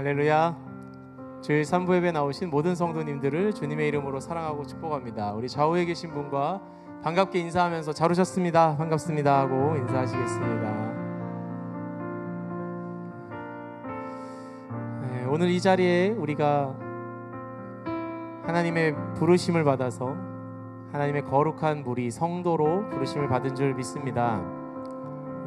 할렐루야. 주일 3부 예배 나오신 모든 성도님들을 주님의 이름으로 사랑하고 축복합니다. 우리 좌우에 계신 분과 반갑게 인사하면서 잘 오셨습니다, 반갑습니다 하고 인사하시겠습니다. 네, 오늘 이 자리에 우리가 하나님의 부르심을 받아서 하나님의 거룩한 무리 성도로 부르심을 받은 줄 믿습니다.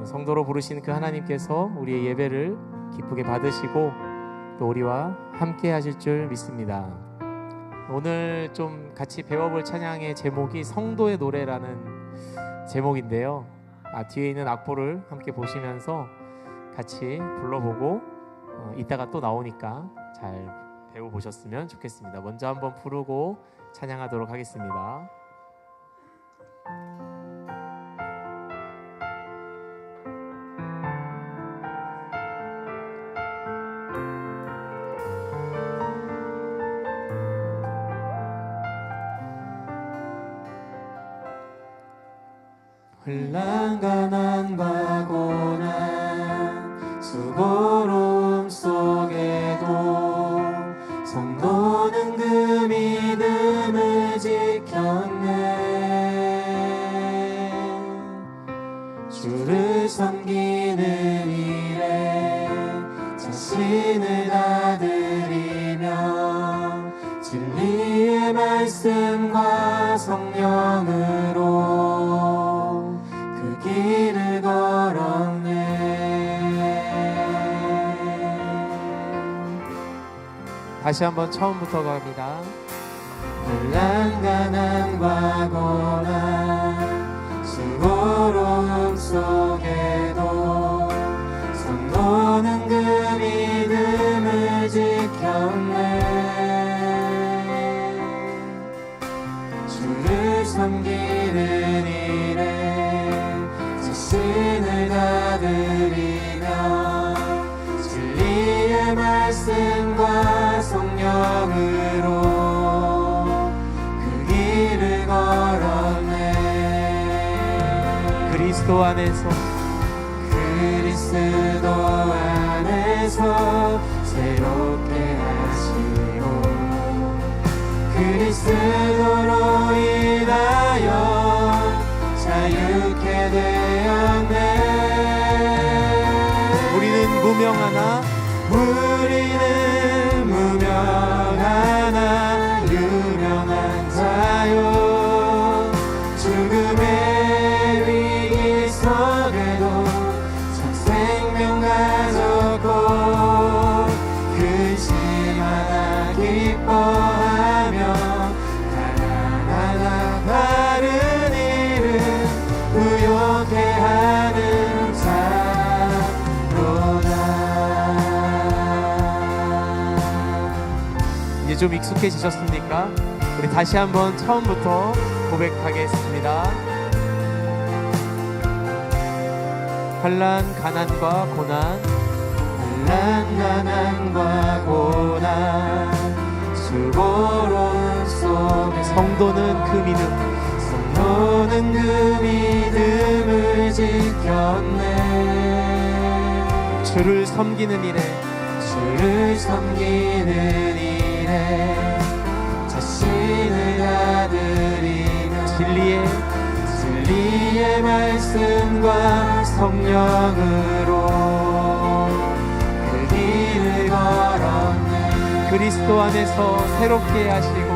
성도로 부르신 그 하나님께서 우리의 예배를 기쁘게 받으시고 또 우리와 함께 하실 줄 믿습니다. 오늘 좀 같이 배워볼 찬양의 제목이 성도의 노래라는 제목인데요, 뒤에 있는 악보를 함께 보시면서 같이 불러보고 이따가 또 나오니까 잘 배워보셨으면 좋겠습니다. 먼저 한번 부르고 찬양하도록 하겠습니다. 혼란 가난과 고난 수고로움 속에도 성도는 그 믿음을 지켰네. 주를 섬기는 일에 자신을 다 드리며 진리의 말씀과 성령으로 길을 걸었네. 다시 한번 처음부터 갑니다. 혼란 가난과 고난 수고로움 속에도 성도는 그 믿음을 지켰네. 주를 섬기는 일에 자신을 다 드리며 진리의 말씀과 성령으로 그 길을 걸었네. 그리스도 안에서 새롭게 하시고 그리스도로 인하여 자유케 되었네. 우리는 무명하나 유명한 자요. 죽음의 위기 속에도 참 생명 가졌고 근심하나 기뻐하며 하나하나 다른 일을 부욕해 하는 자로다. 이제 좀 익숙해지셨습니까? 우리 다시 한번 처음부터 고백하겠습니다. 환난 가난과 고난 수고로움 속에 성도는 그 믿음을 지켰네. 주를 섬기는 일에 자신을 다 드리며 진리의 말씀과 성령으로 그 길을 걸었네. 그리스도 안에서 새롭게 하시고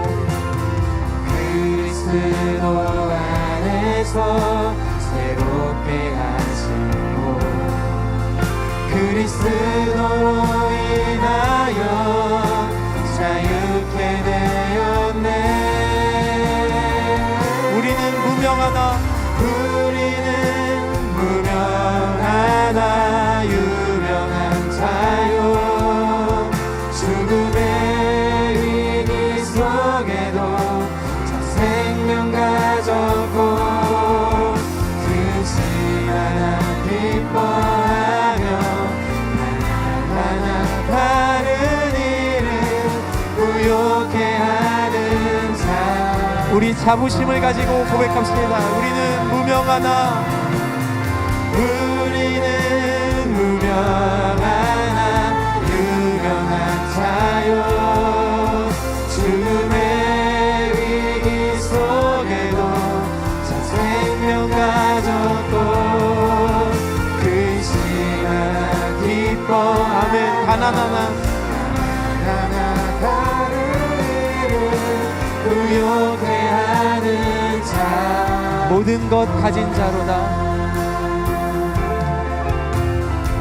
그리스도로 인하여 자유케 되었네. 우리는 무명하나 유명한 자요. 죽음의 위기 속에도 참 생명 가졌고 근심하나 기뻐하며 하나하나 다른 일을 부욕해 하는 자. 우리 자부심을 가지고 고백합시다. 우리는 무명하나 유명한 나나나나나 나나나나는 이를 부요케 하는 자 모든 것 가진 자로다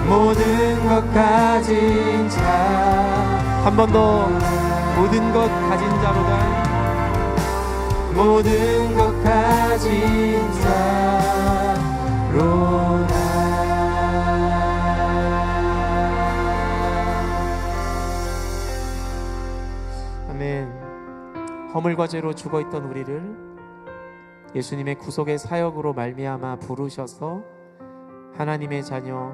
모든 것 가진 자 한 번 더 모든 것 가진 자로다 모든 것 가진 자로다 아멘. 허물과 죄로 죽어있던 우리를 예수님의 구속의 사역으로 말미암아 부르셔서 하나님의 자녀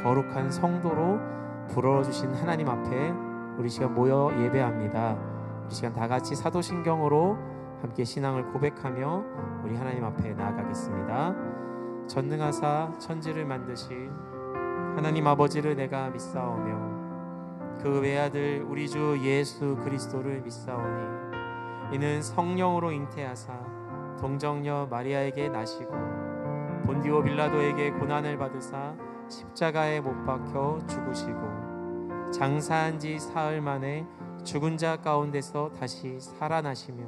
거룩한 성도로 불러주신 하나님 앞에 우리 시간 모여 예배합니다. 우리 시간 다 같이 사도신경으로 함께 신앙을 고백하며 우리 하나님 앞에 나아가겠습니다. 전능하사 천지를 만드신 하나님 아버지를 내가 믿사오며 그 외아들 우리 주 예수 그리스도를 믿사오니 이는 성령으로 잉태하사 동정녀 마리아에게 나시고 본디오 빌라도에게 고난을 받으사 십자가에 못 박혀 죽으시고 장사한 지 사흘 만에 죽은 자 가운데서 다시 살아나시며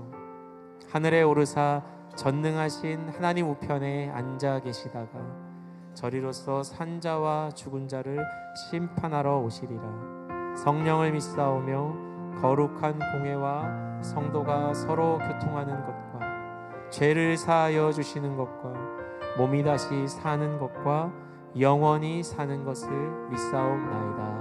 하늘에 오르사 전능하신 하나님 우편에 앉아 계시다가 저리로서 산자와 죽은 자를 심판하러 오시리라. 성령을 믿사오며 거룩한 공회와 성도가 서로 교통하는 것과 죄를 사하여 주시는 것과 몸이 다시 사는 것과 영원히 사는 것을 믿사옵나이다.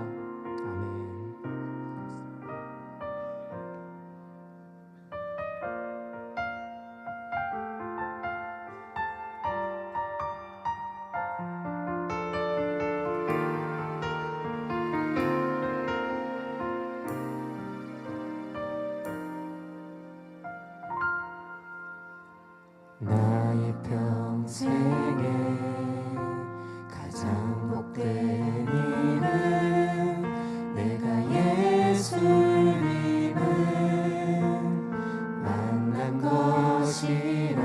나의 평생에 가장 복된 일은 내가 예수님을 만난 것이라.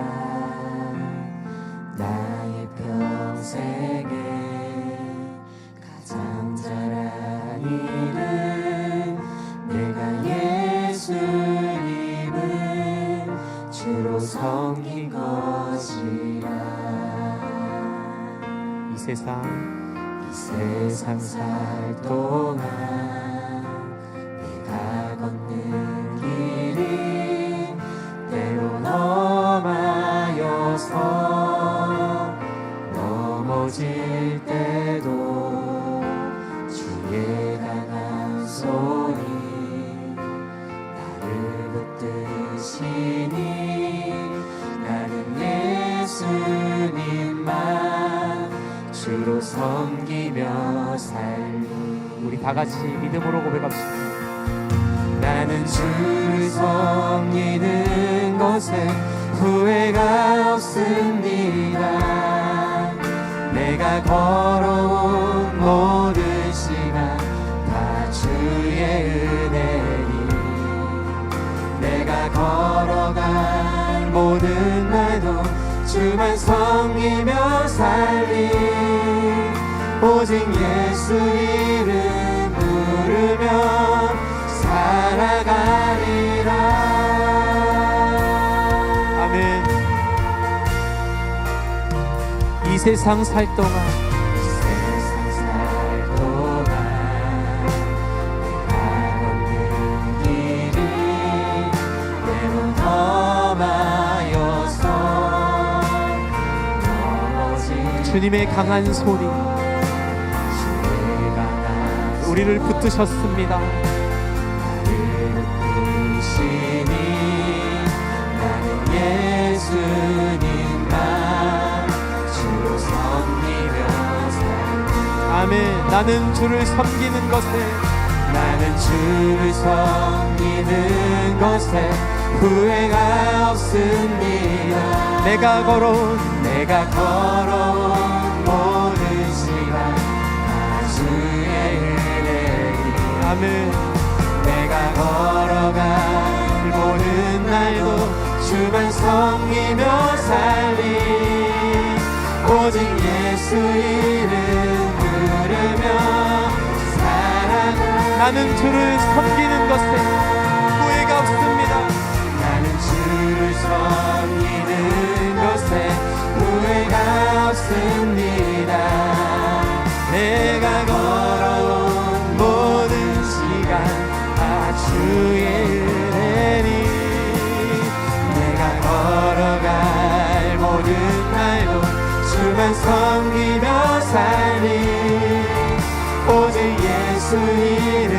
나의 평생에 가장 잘한 일은 내가 예수님을 주로 섬긴 것이라. 이 세상 살 동안 내가 걷는 길이 때론 험하여서 넘어질 때도 주의 강한 손이 나를 붙드시니 나는 예수님만 주로 섬기며 살리. 우리 다 같이 믿음으로 고백합시다. 나는 주를 섬기는 것에 후회가 없습니다. 내가 걸어온 모든 시간 다 주의 은혜니 내가 걸어간 모든 날도 주만 섬기며 살리. 오직 예수 이름 부르며 살아가리라. 아멘. 이 세상 살 동안 세상 살 동안 내가 걷는 길이 때론 험하여서 넘어질 주님의 강한 손이 주의 강한 우리를 붙드셨습니다. 붙드시니 나는 예수님만 주로 섬기며 살리. 아멘. 나는 주를 섬기는 것에 나는 주를 섬기는 것에 후회가 없습니다. 내가 걸어온 모든 시간 다 주의 은혜니 아멘. 내가 걸어갈 모든 날도 주만 섬기며 살리. 오직 예수 이름 부르며 살아가. 나는 주를 섬기는 것에 후회가 없습니다. 나는 주를 섬기는 것에 후회가 없습니다. 내가 걸어온 모든 시간 다 주의 은혜니 내가 걸어갈 모든 날도 주만 섬기며 살리 오직 예수 이름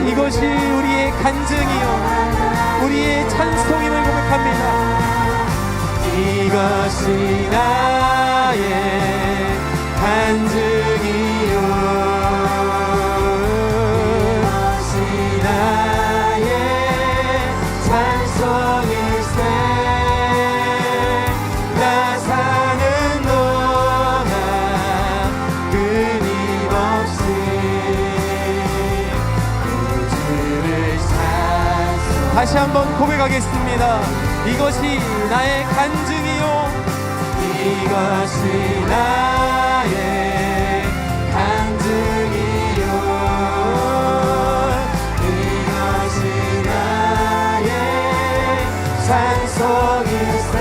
이것이 우리의 간증이요 우리의 찬송임을 고백합니다. 이것이 나의 간증이요 이것이 나의 찬송일세 나 사는 동안 끊임없이 그 주를 찬송 다시 한번 고백하겠습니다. 이것이 나의 간증이요 이것이 나의 간증이요 이것이 나의 찬송일세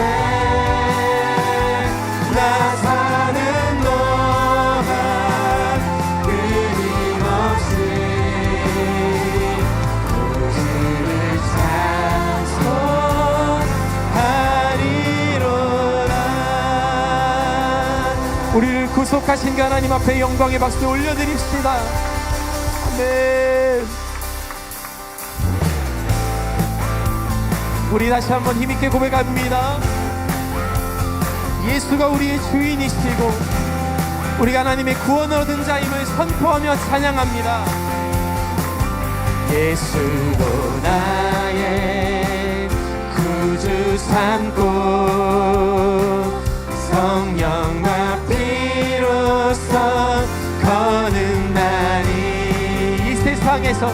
나 사는 동안 끊임없이 주를 우리를 구속하신 그 하나님 앞에 영광의 박수 올려드립시다. 아멘. 우리 다시 한번 힘있게 고백합니다. 예수가 우리의 주인이시고 우리가 하나님의 구원을 얻은 자임을 선포하며 찬양합니다. 예수도 나의 구주 삼고 성령과 피로써 거듭나니 이 세상에서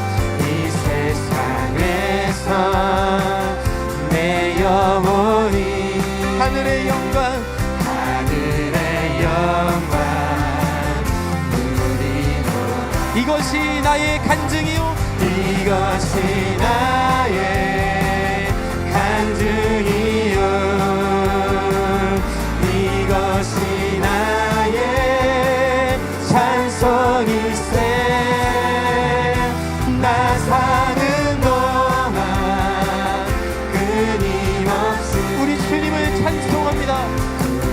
내 영혼이 하늘의 영광 누리고 이것이 나의 간증이요 이것이 나의 간증이요 이것이 나의 찬송일세 나 사는 동안 끊임없이 우리 주님을 찬송합니다.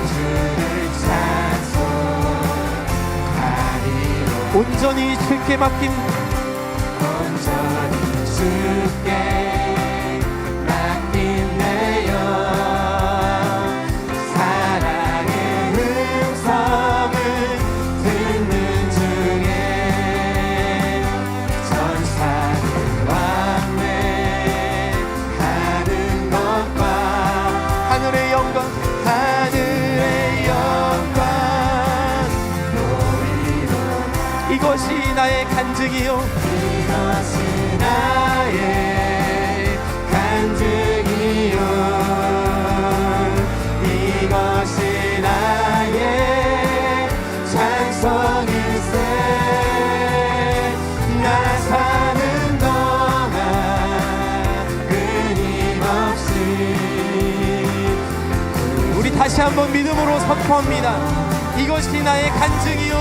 주를 찬송하리로 온전히 주께 맡긴 온전히 주께 맡긴 내 영 사랑의 음성을 듣는 중에 전사를 왕래하는 것과 하늘의 영광 하늘의 영광 이것이 나의 간증이요 이것이 나의 간증이요 이것이 나의 찬송일세 나 사는 동안 끊임없이 우리 다시 한번 믿음으로 선포합니다. 이것이 나의 간증이요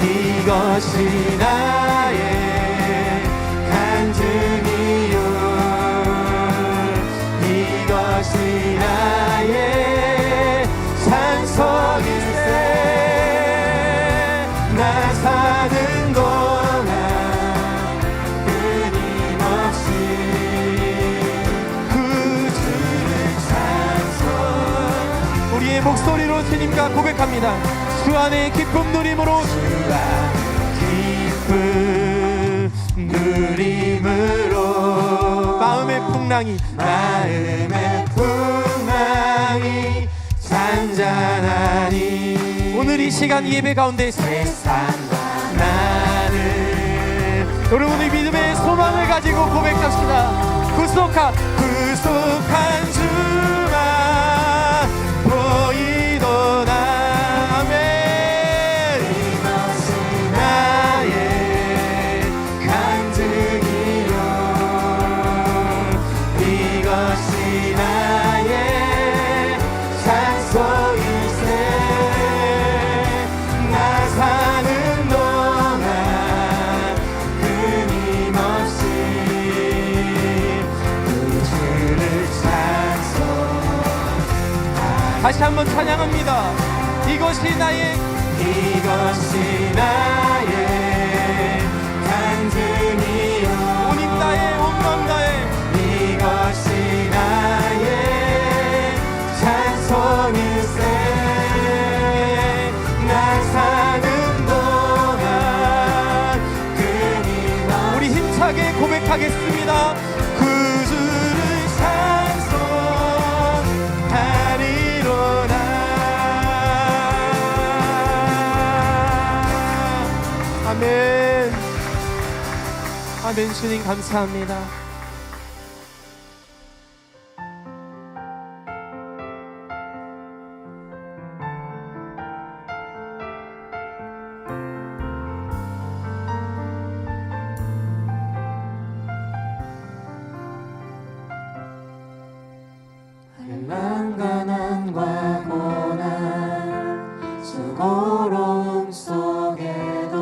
이것이 나의 간증이요 이것이 나의 찬송일세 나 사는 동안 끊임없이 그 주를 찬송 우리의 목소리로 주님과 고백합니다. 주 안에 기쁨 누림으로 주가 기쁨 누림으로 마음의 풍랑이 잔잔하니 오늘 이 시간 예배 가운데 세상과 나를 여러분의 믿음의 소망을 가지고 고백합시다. 구속한 주만 보이도다. 아멘. 이것이 나의 다시 한번 찬양합니다. 이것이 나의 간증이요 온 힘 다해 온 마음 다해 이것이 나의 찬송일세 날 사는 동안 그니 너 우리 힘차게 고백하겠습니다. 구주를 찬송하리로다. 아멘. 아멘. 주님 감사합니다. 난 가난과 고난 수고로움 속에도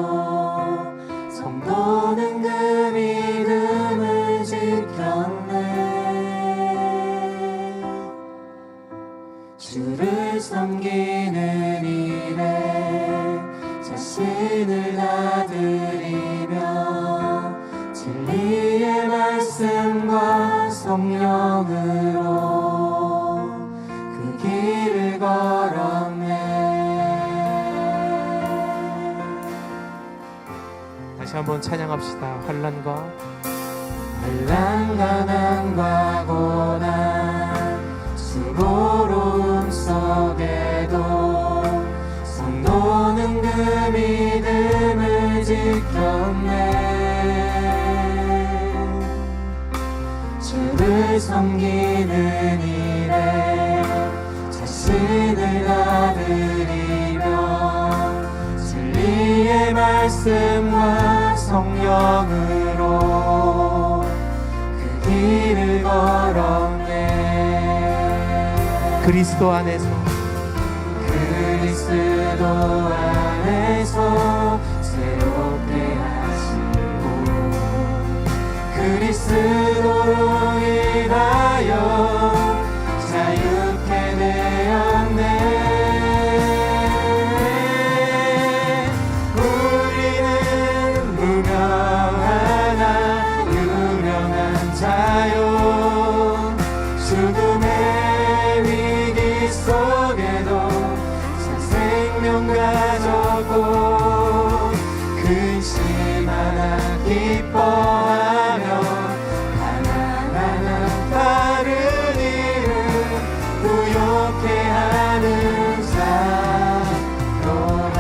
성도는 그 믿음을 지켰네 주를 섬기는 일에 자신을 다드리며 진리의 말씀과 성령으로 길을 걸었네 다시 한번 찬양합시다. 환난과 가난과 고난 수고로움 속에도 성도는 그 믿음을 지켰네 주를 섬기는 일에 자신을 다드리며 진리의 말씀과 성령으로 그 길을 걸었네 그리스도 안에서 새롭게 하시고 그리스도로 인하여 자유케 되었네 우리는 무명하나 유명한 자요 죽음의 위기 속에도 새 생명 가졌고 근심 하나 기뻐하며 하나하나 다른 일을 부욕해 하는 자로라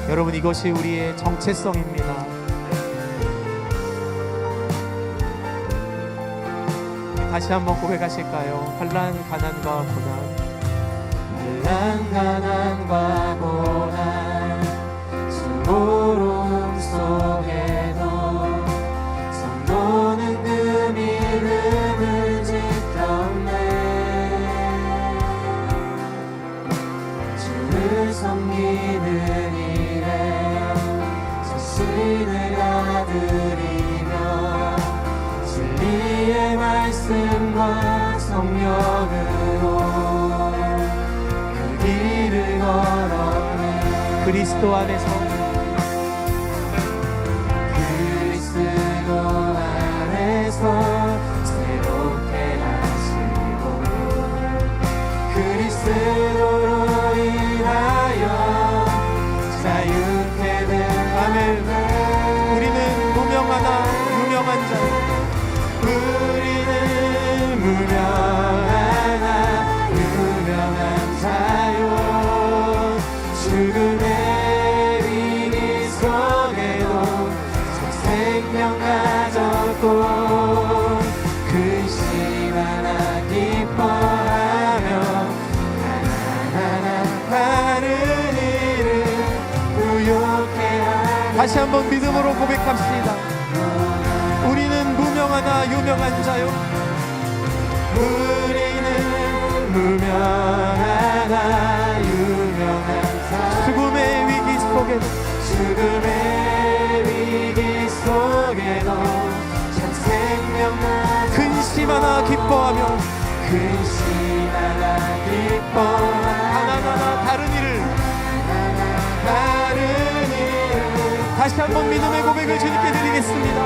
여러분 이것이 우리의 정체성입니다. 다시 한번 고백하실까요? 환난, 가난과 고난 가난과 고난 수고로움 속에도 성도는 그 믿음을 지켰네 주를 섬기는 일에 자신을 다드리며 진리의 말씀과 성령으로 길을 걸었네 그리스도 안에서 새롭게 하시고 그리스도로 인하여 자유케 된 아멘. 우리는 무명하나 유명한 자 우리는 무명하나 유명한 자요 죽음의 위기 속에도 새 생명 가졌고 근심 하나 기뻐하며 하나하나 다른 일을 부욕해 하는 다시 한번 믿음으로 고백합시다. 우리는 무명하나 유명한 자요 우리는 무명하나 유명한 자 죽음의 위기 속에도 속에도 참 생명나 근심 하나 기뻐 기뻐하며 근심하나 기뻐하며 하나하나 다른 일을 다시 한번 믿음의 고백을 주님께 드리겠습니다.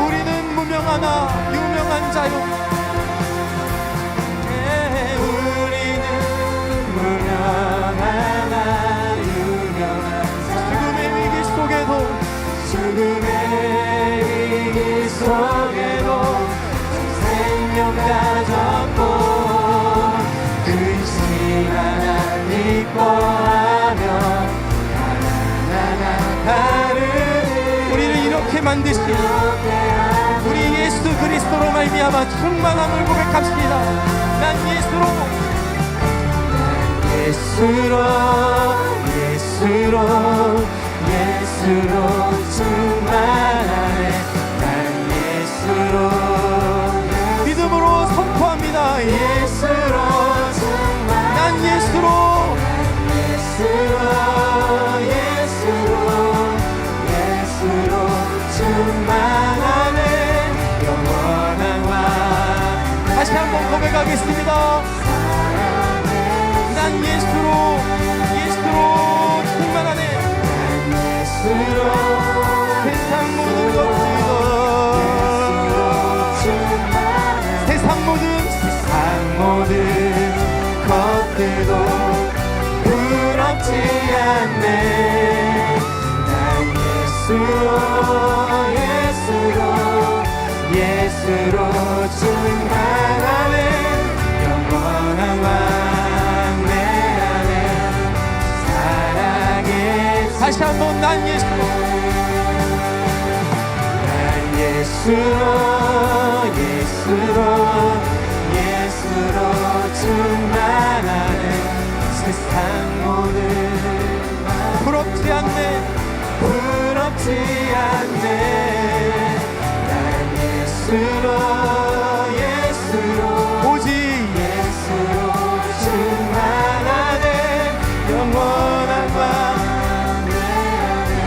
우리는 무명하나 유명한 자요, 우리는 무명하나 유명한 죽음의 위기 속에도 죽음의 위기 속에도 생명 가졌고 근심하나 기뻐하며 하나하나 다른 우리를 이렇게 만드신 우리 예수 그리스도로 말미암아 충만함을 고백합시다. 난 예수로 충만하네. 난 예수로 믿음으로 선포합니다. 예수로 충만하네. 난 예수로 예수로 충만하네. 영원한 왕 다시 한번 고백하겠습니다. 난 예수로 충만하네. 예수로 세상 모든 것들도 세상 모든 것들도 부럽지 않네. 난 예수로 충만하네. 영원한 왕 내 안에 사랑의 다시 한번 난 예수로 충만하네. 세상 모든 부럽지 않네. 난 예수로 오직 예수로 충만하네. 영원한 왕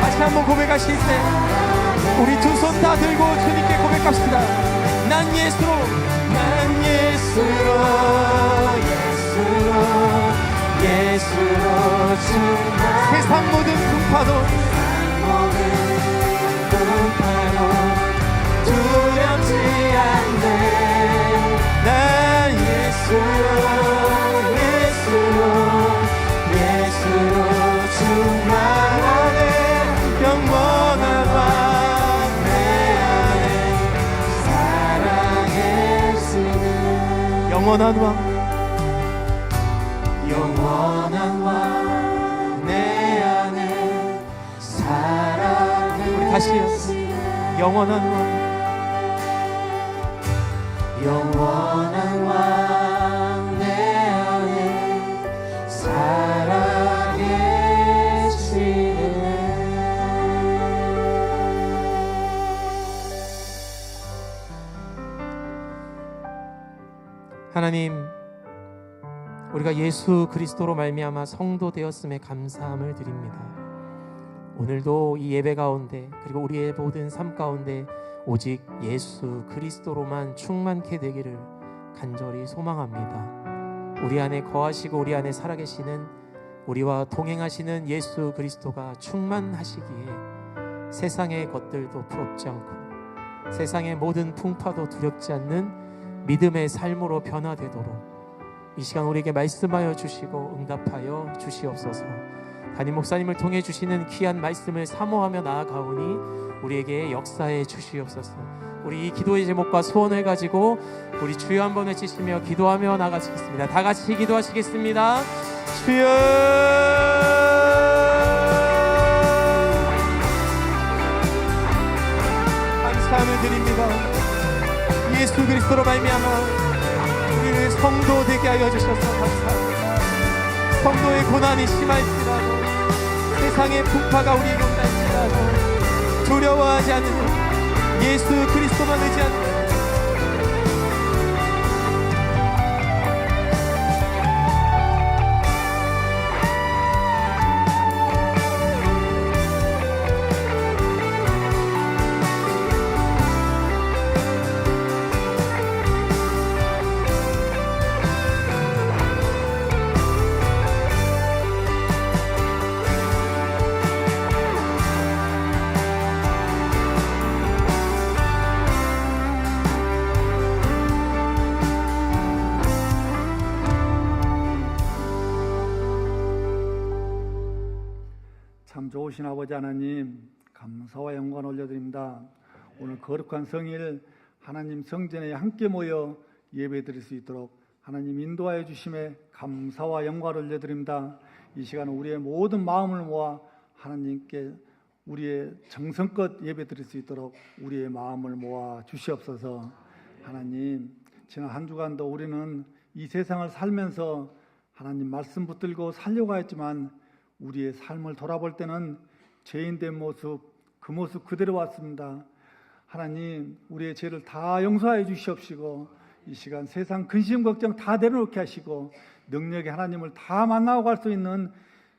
다시 한번 고백하실 때 우리 두 손 다 들고 주님께 고백합시다. 난 예수로 충만 세상 모든 풍파도 두렵지 않네. 난 예수로 충만하네. 영원한 왕 내 안에 사랑의 주는 영원한 왕 내 안에 사랑의 우리 다시요. 영원한 왕 영원한 왕 내 안에 살아계시네. 하나님, 우리가 예수 그리스도로 말미암아 성도 되었음에 감사함을 드립니다. 오늘도 이 예배 가운데 그리고 우리의 모든 삶 가운데 오직 예수 그리스도로만 충만케 되기를 간절히 소망합니다. 우리 안에 거하시고 우리 안에 살아계시는 우리와 동행하시는 예수 그리스도가 충만하시기에 세상의 것들도 부럽지 않고 세상의 모든 풍파도 두렵지 않는 믿음의 삶으로 변화되도록 이 시간 우리에게 말씀하여 주시고 응답하여 주시옵소서. 담임 목사님을 통해 주시는 귀한 말씀을 사모하며 나아가오니 우리에게 역사해 주시옵소서. 우리 이 기도의 제목과 소원을 가지고 우리 주여 한번 외치시며 기도하며 나가시겠습니다. 다 같이 기도하시겠습니다. 주여, 감사함을 드립니다. 예수 그리스도로 말미암아 우리를 성도 되게 하여 주셔서 감사합니다. 성도의 고난이 심할지라도 세상의 풍파가 우리에게 온다할지라도 두려워하지 않는 예수 그리스도만 의지하는 참 좋으신 아버지 하나님, 감사와 영광 올려드립니다. 오늘 거룩한 성일 하나님 성전에 함께 모여 예배드릴 수 있도록 하나님 인도하여 주심에 감사와 영광을 올려드립니다. 이 시간 우리의 모든 마음을 모아 하나님께 우리의 정성껏 예배드릴 수 있도록 우리의 마음을 모아 주시옵소서. 하나님, 지난 한 주간도 우리는 이 세상을 살면서 하나님 말씀 붙들고 살려고 했지만 우리의 삶을 돌아볼 때는 죄인된 모습, 그 모습 그대로 왔습니다. 하나님, 우리의 죄를 다 용서하여 주시옵시고 이 시간 세상 근심 걱정 다 내려놓게 하시고 능력의 하나님을 다 만나고 갈 수 있는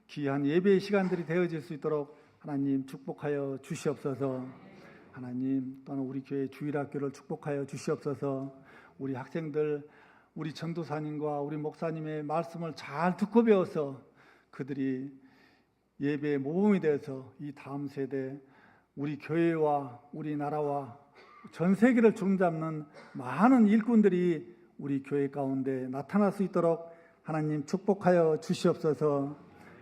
귀한 예배의 시간들이 되어질 수 있도록 하나님 축복하여 주시옵소서. 하나님, 또한 우리 교회 주일학교를 축복하여 주시옵소서. 우리 학생들, 우리 전도사님과 우리 목사님의 말씀을 잘 듣고 배워서 그들이 예배의 모범이 되어서 이 다음 세대 우리 교회와 우리 나라와 전 세계를 주름잡는 많은 일꾼들이 우리 교회 가운데 나타날 수 있도록 하나님 축복하여 주시옵소서.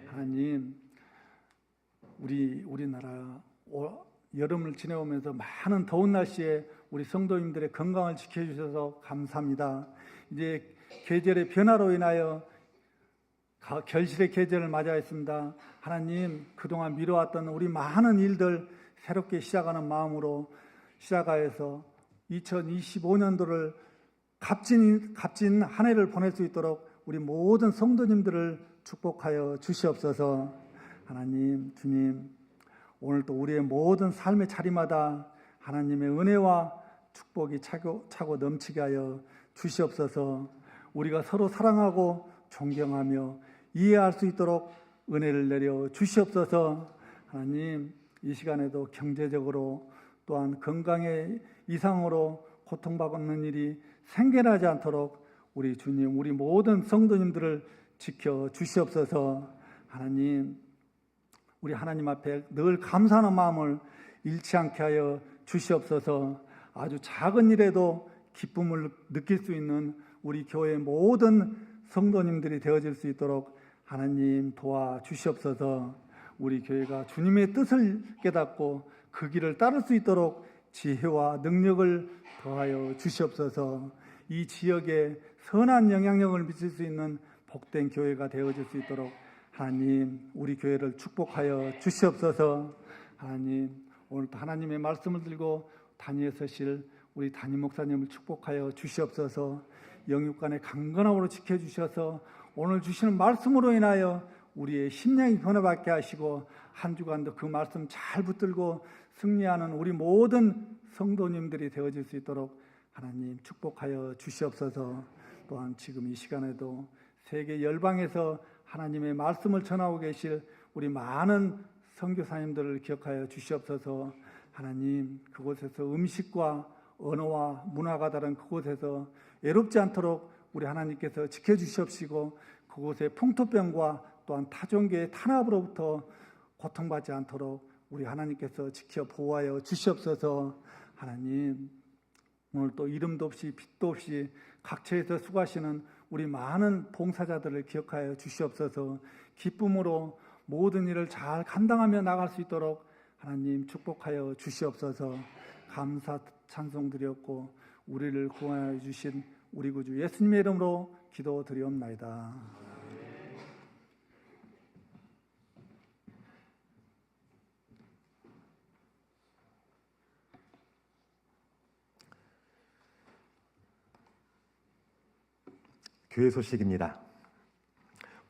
하나님, 우리나라 여름을 지내오면서 많은 더운 날씨에 우리 성도님들의 건강을 지켜주셔서 감사합니다. 이제 계절의 변화로 인하여 결실의 계절을 맞이했습니다. 하나님, 그동안 미뤄왔던 우리 많은 일들 새롭게 시작하는 마음으로 시작하여서 2025년도를 값진 한 해를 보낼 수 있도록 우리 모든 성도님들을 축복하여 주시옵소서. 하나님, 주님, 오늘도 우리의 모든 삶의 자리마다 하나님의 은혜와 축복이 차고 넘치게 하여 주시옵소서. 우리가 서로 사랑하고 존경하며 이해할 수 있도록 은혜를 내려 주시옵소서. 하나님, 이 시간에도 경제적으로 또한 건강의 이상으로 고통받는 일이 생겨나지 않도록 우리 주님, 우리 모든 성도님들을 지켜 주시옵소서. 하나님, 우리 하나님 앞에 늘 감사하는 마음을 잃지 않게 하여 주시옵소서. 아주 작은 일에도 기쁨을 느낄 수 있는 우리 교회 모든 성도님들이 되어질 수 있도록 하나님 도와 주시옵소서. 우리 교회가 주님의 뜻을 깨닫고 그 길을 따를 수 있도록 지혜와 능력을 더하여 주시옵소서. 이 지역에 선한 영향력을 미칠 수 있는 복된 교회가 되어질 수 있도록 하나님, 우리 교회를 축복하여 주시옵소서. 하나님, 오늘도 하나님의 말씀을 들고 단위에 서실 우리 담임 목사님을 축복하여 주시옵소서. 영육간의 강건함으로 지켜주셔서 오늘 주시는 말씀으로 인하여 우리의 심령이 변화받게 하시고 한 주간도 그 말씀 잘 붙들고 승리하는 우리 모든 성도님들이 되어질 수 있도록 하나님 축복하여 주시옵소서. 또한 지금 이 시간에도 세계 열방에서 하나님의 말씀을 전하고 계실 우리 많은 선교사님들을 기억하여 주시옵소서. 하나님, 그곳에서 음식과 언어와 문화가 다른 그곳에서 외롭지 않도록 우리 하나님께서 지켜주시옵시고 그곳의 풍토병과 또한 타종교의 탄압으로부터 고통받지 않도록 우리 하나님께서 지켜 보호하여 주시옵소서. 하나님, 오늘 또 이름도 없이 빛도 없이 각처에서 수고하시는 우리 많은 봉사자들을 기억하여 주시옵소서. 기쁨으로 모든 일을 잘 감당하며 나갈 수 있도록 하나님 축복하여 주시옵소서. 감사 찬송 드렸고 우리를 구원하여 주신 우리 구주 예수님의 이름으로 기도드리옵나이다. 교회 소식입니다.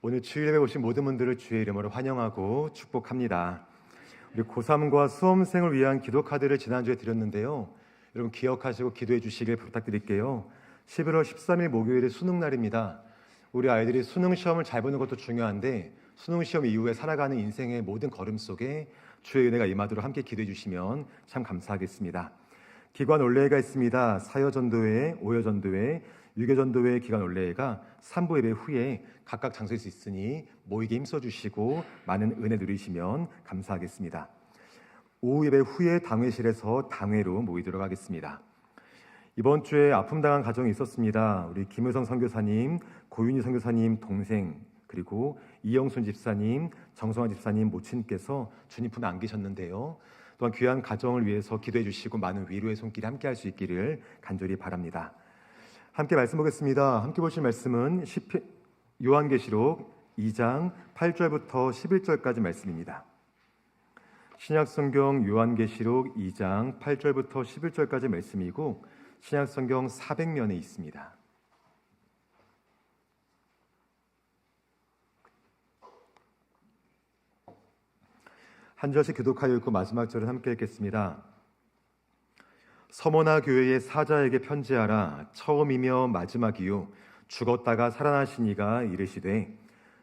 오늘 주일에 오신 모든 분들을 주의 이름으로 환영하고 축복합니다. 우리 고3과 수험생을 위한 기도 카드를 지난주에 드렸는데요. 여러분 기억하시고 기도해 주시길 부탁드릴게요. 11월 13일 목요일이 수능날입니다. 우리 아이들이 수능 시험을 잘 보는 것도 중요한데 수능 시험 이후에 살아가는 인생의 모든 걸음 속에 주의 은혜가 임하도록 함께 기도해 주시면 참 감사하겠습니다. 기관 올레회가 있습니다. 사여전도회, 오여전도회, 유교전도회 기관 올레회가 3부 예배 후에 각각 장소에서 있으니 모이게 힘써주시고 많은 은혜 누리시면 감사하겠습니다. 오후 예배 후에 당회실에서 당회로 모이도록 하겠습니다. 이번 주에 아픔당한 가정이 있었습니다. 우리 김효성 선교사님, 고윤희 선교사님 동생 그리고 이영순 집사님, 정성환 집사님 모친께서 주님 분 안 계셨는데요. 또한 귀한 가정을 위해서 기도해 주시고 많은 위로의 손길이 함께 할 수 있기를 간절히 바랍니다. 함께 말씀 보겠습니다. 함께 보실 말씀은 요한계시록 2장 8절부터 11절까지 말씀입니다. 신약성경 요한계시록 2장 8절부터 11절까지 말씀이고 신약성경 400면에 있습니다. 한 절씩 교독하여 읽고 마지막 절을 함께 읽겠습니다. 서머나 교회의 사자에게 편지하라. 처음이며 마지막이요 죽었다가 살아나신 이가 이르시되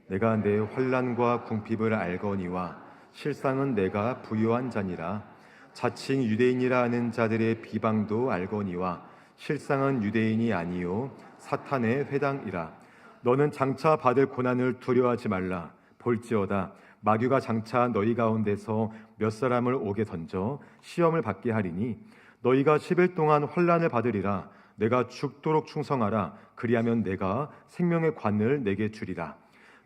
내가 내 환난과 궁핍을 알거니와 실상은 내가 부요한 자니라. 자칭 유대인이라 하는 자들의 비방도 알거니와 실상은 유대인이 아니요 사탄의 회당이라. 너는 장차 받을 고난을 두려워하지 말라. 볼지어다 마귀가 장차 너희 가운데서 몇 사람을 오게 던져 시험을 받게 하리니 너희가 10일 동안 환난을 받으리라. 내가 죽도록 충성하라. 그리하면 내가 생명의 관을 내게 주리라.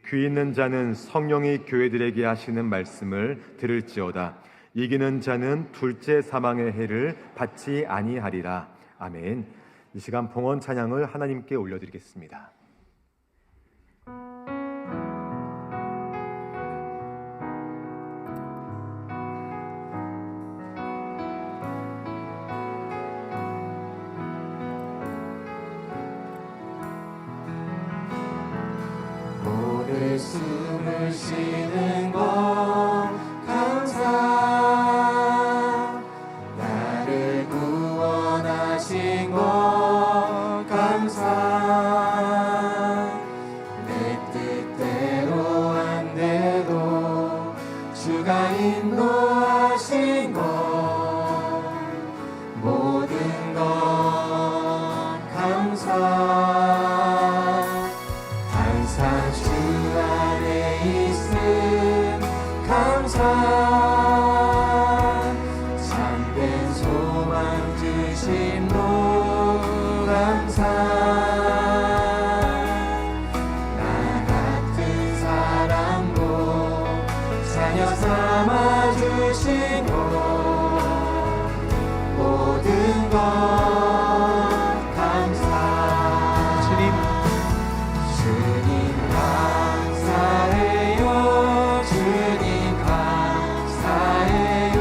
귀 있는 자는 성령이 교회들에게 하시는 말씀을 들을지어다. 이기는 자는 둘째 사망의 해를 받지 아니하리라. 아멘. 이 시간 봉헌 찬양을 하나님께 올려드리겠습니다. 오늘 숨을 쉬는 것 감사. 나를 구원하신 것 감사. 내 뜻대로 안 돼도 주가 인도하신 것 모든 것 감사. 항상 주 안에 있음 감사. 참된 소망 주심도 감사. 나 같은 사람도 자녀 삼아 주신 것 모든 것 감사. 주님 감사해요. 주님 감사해요.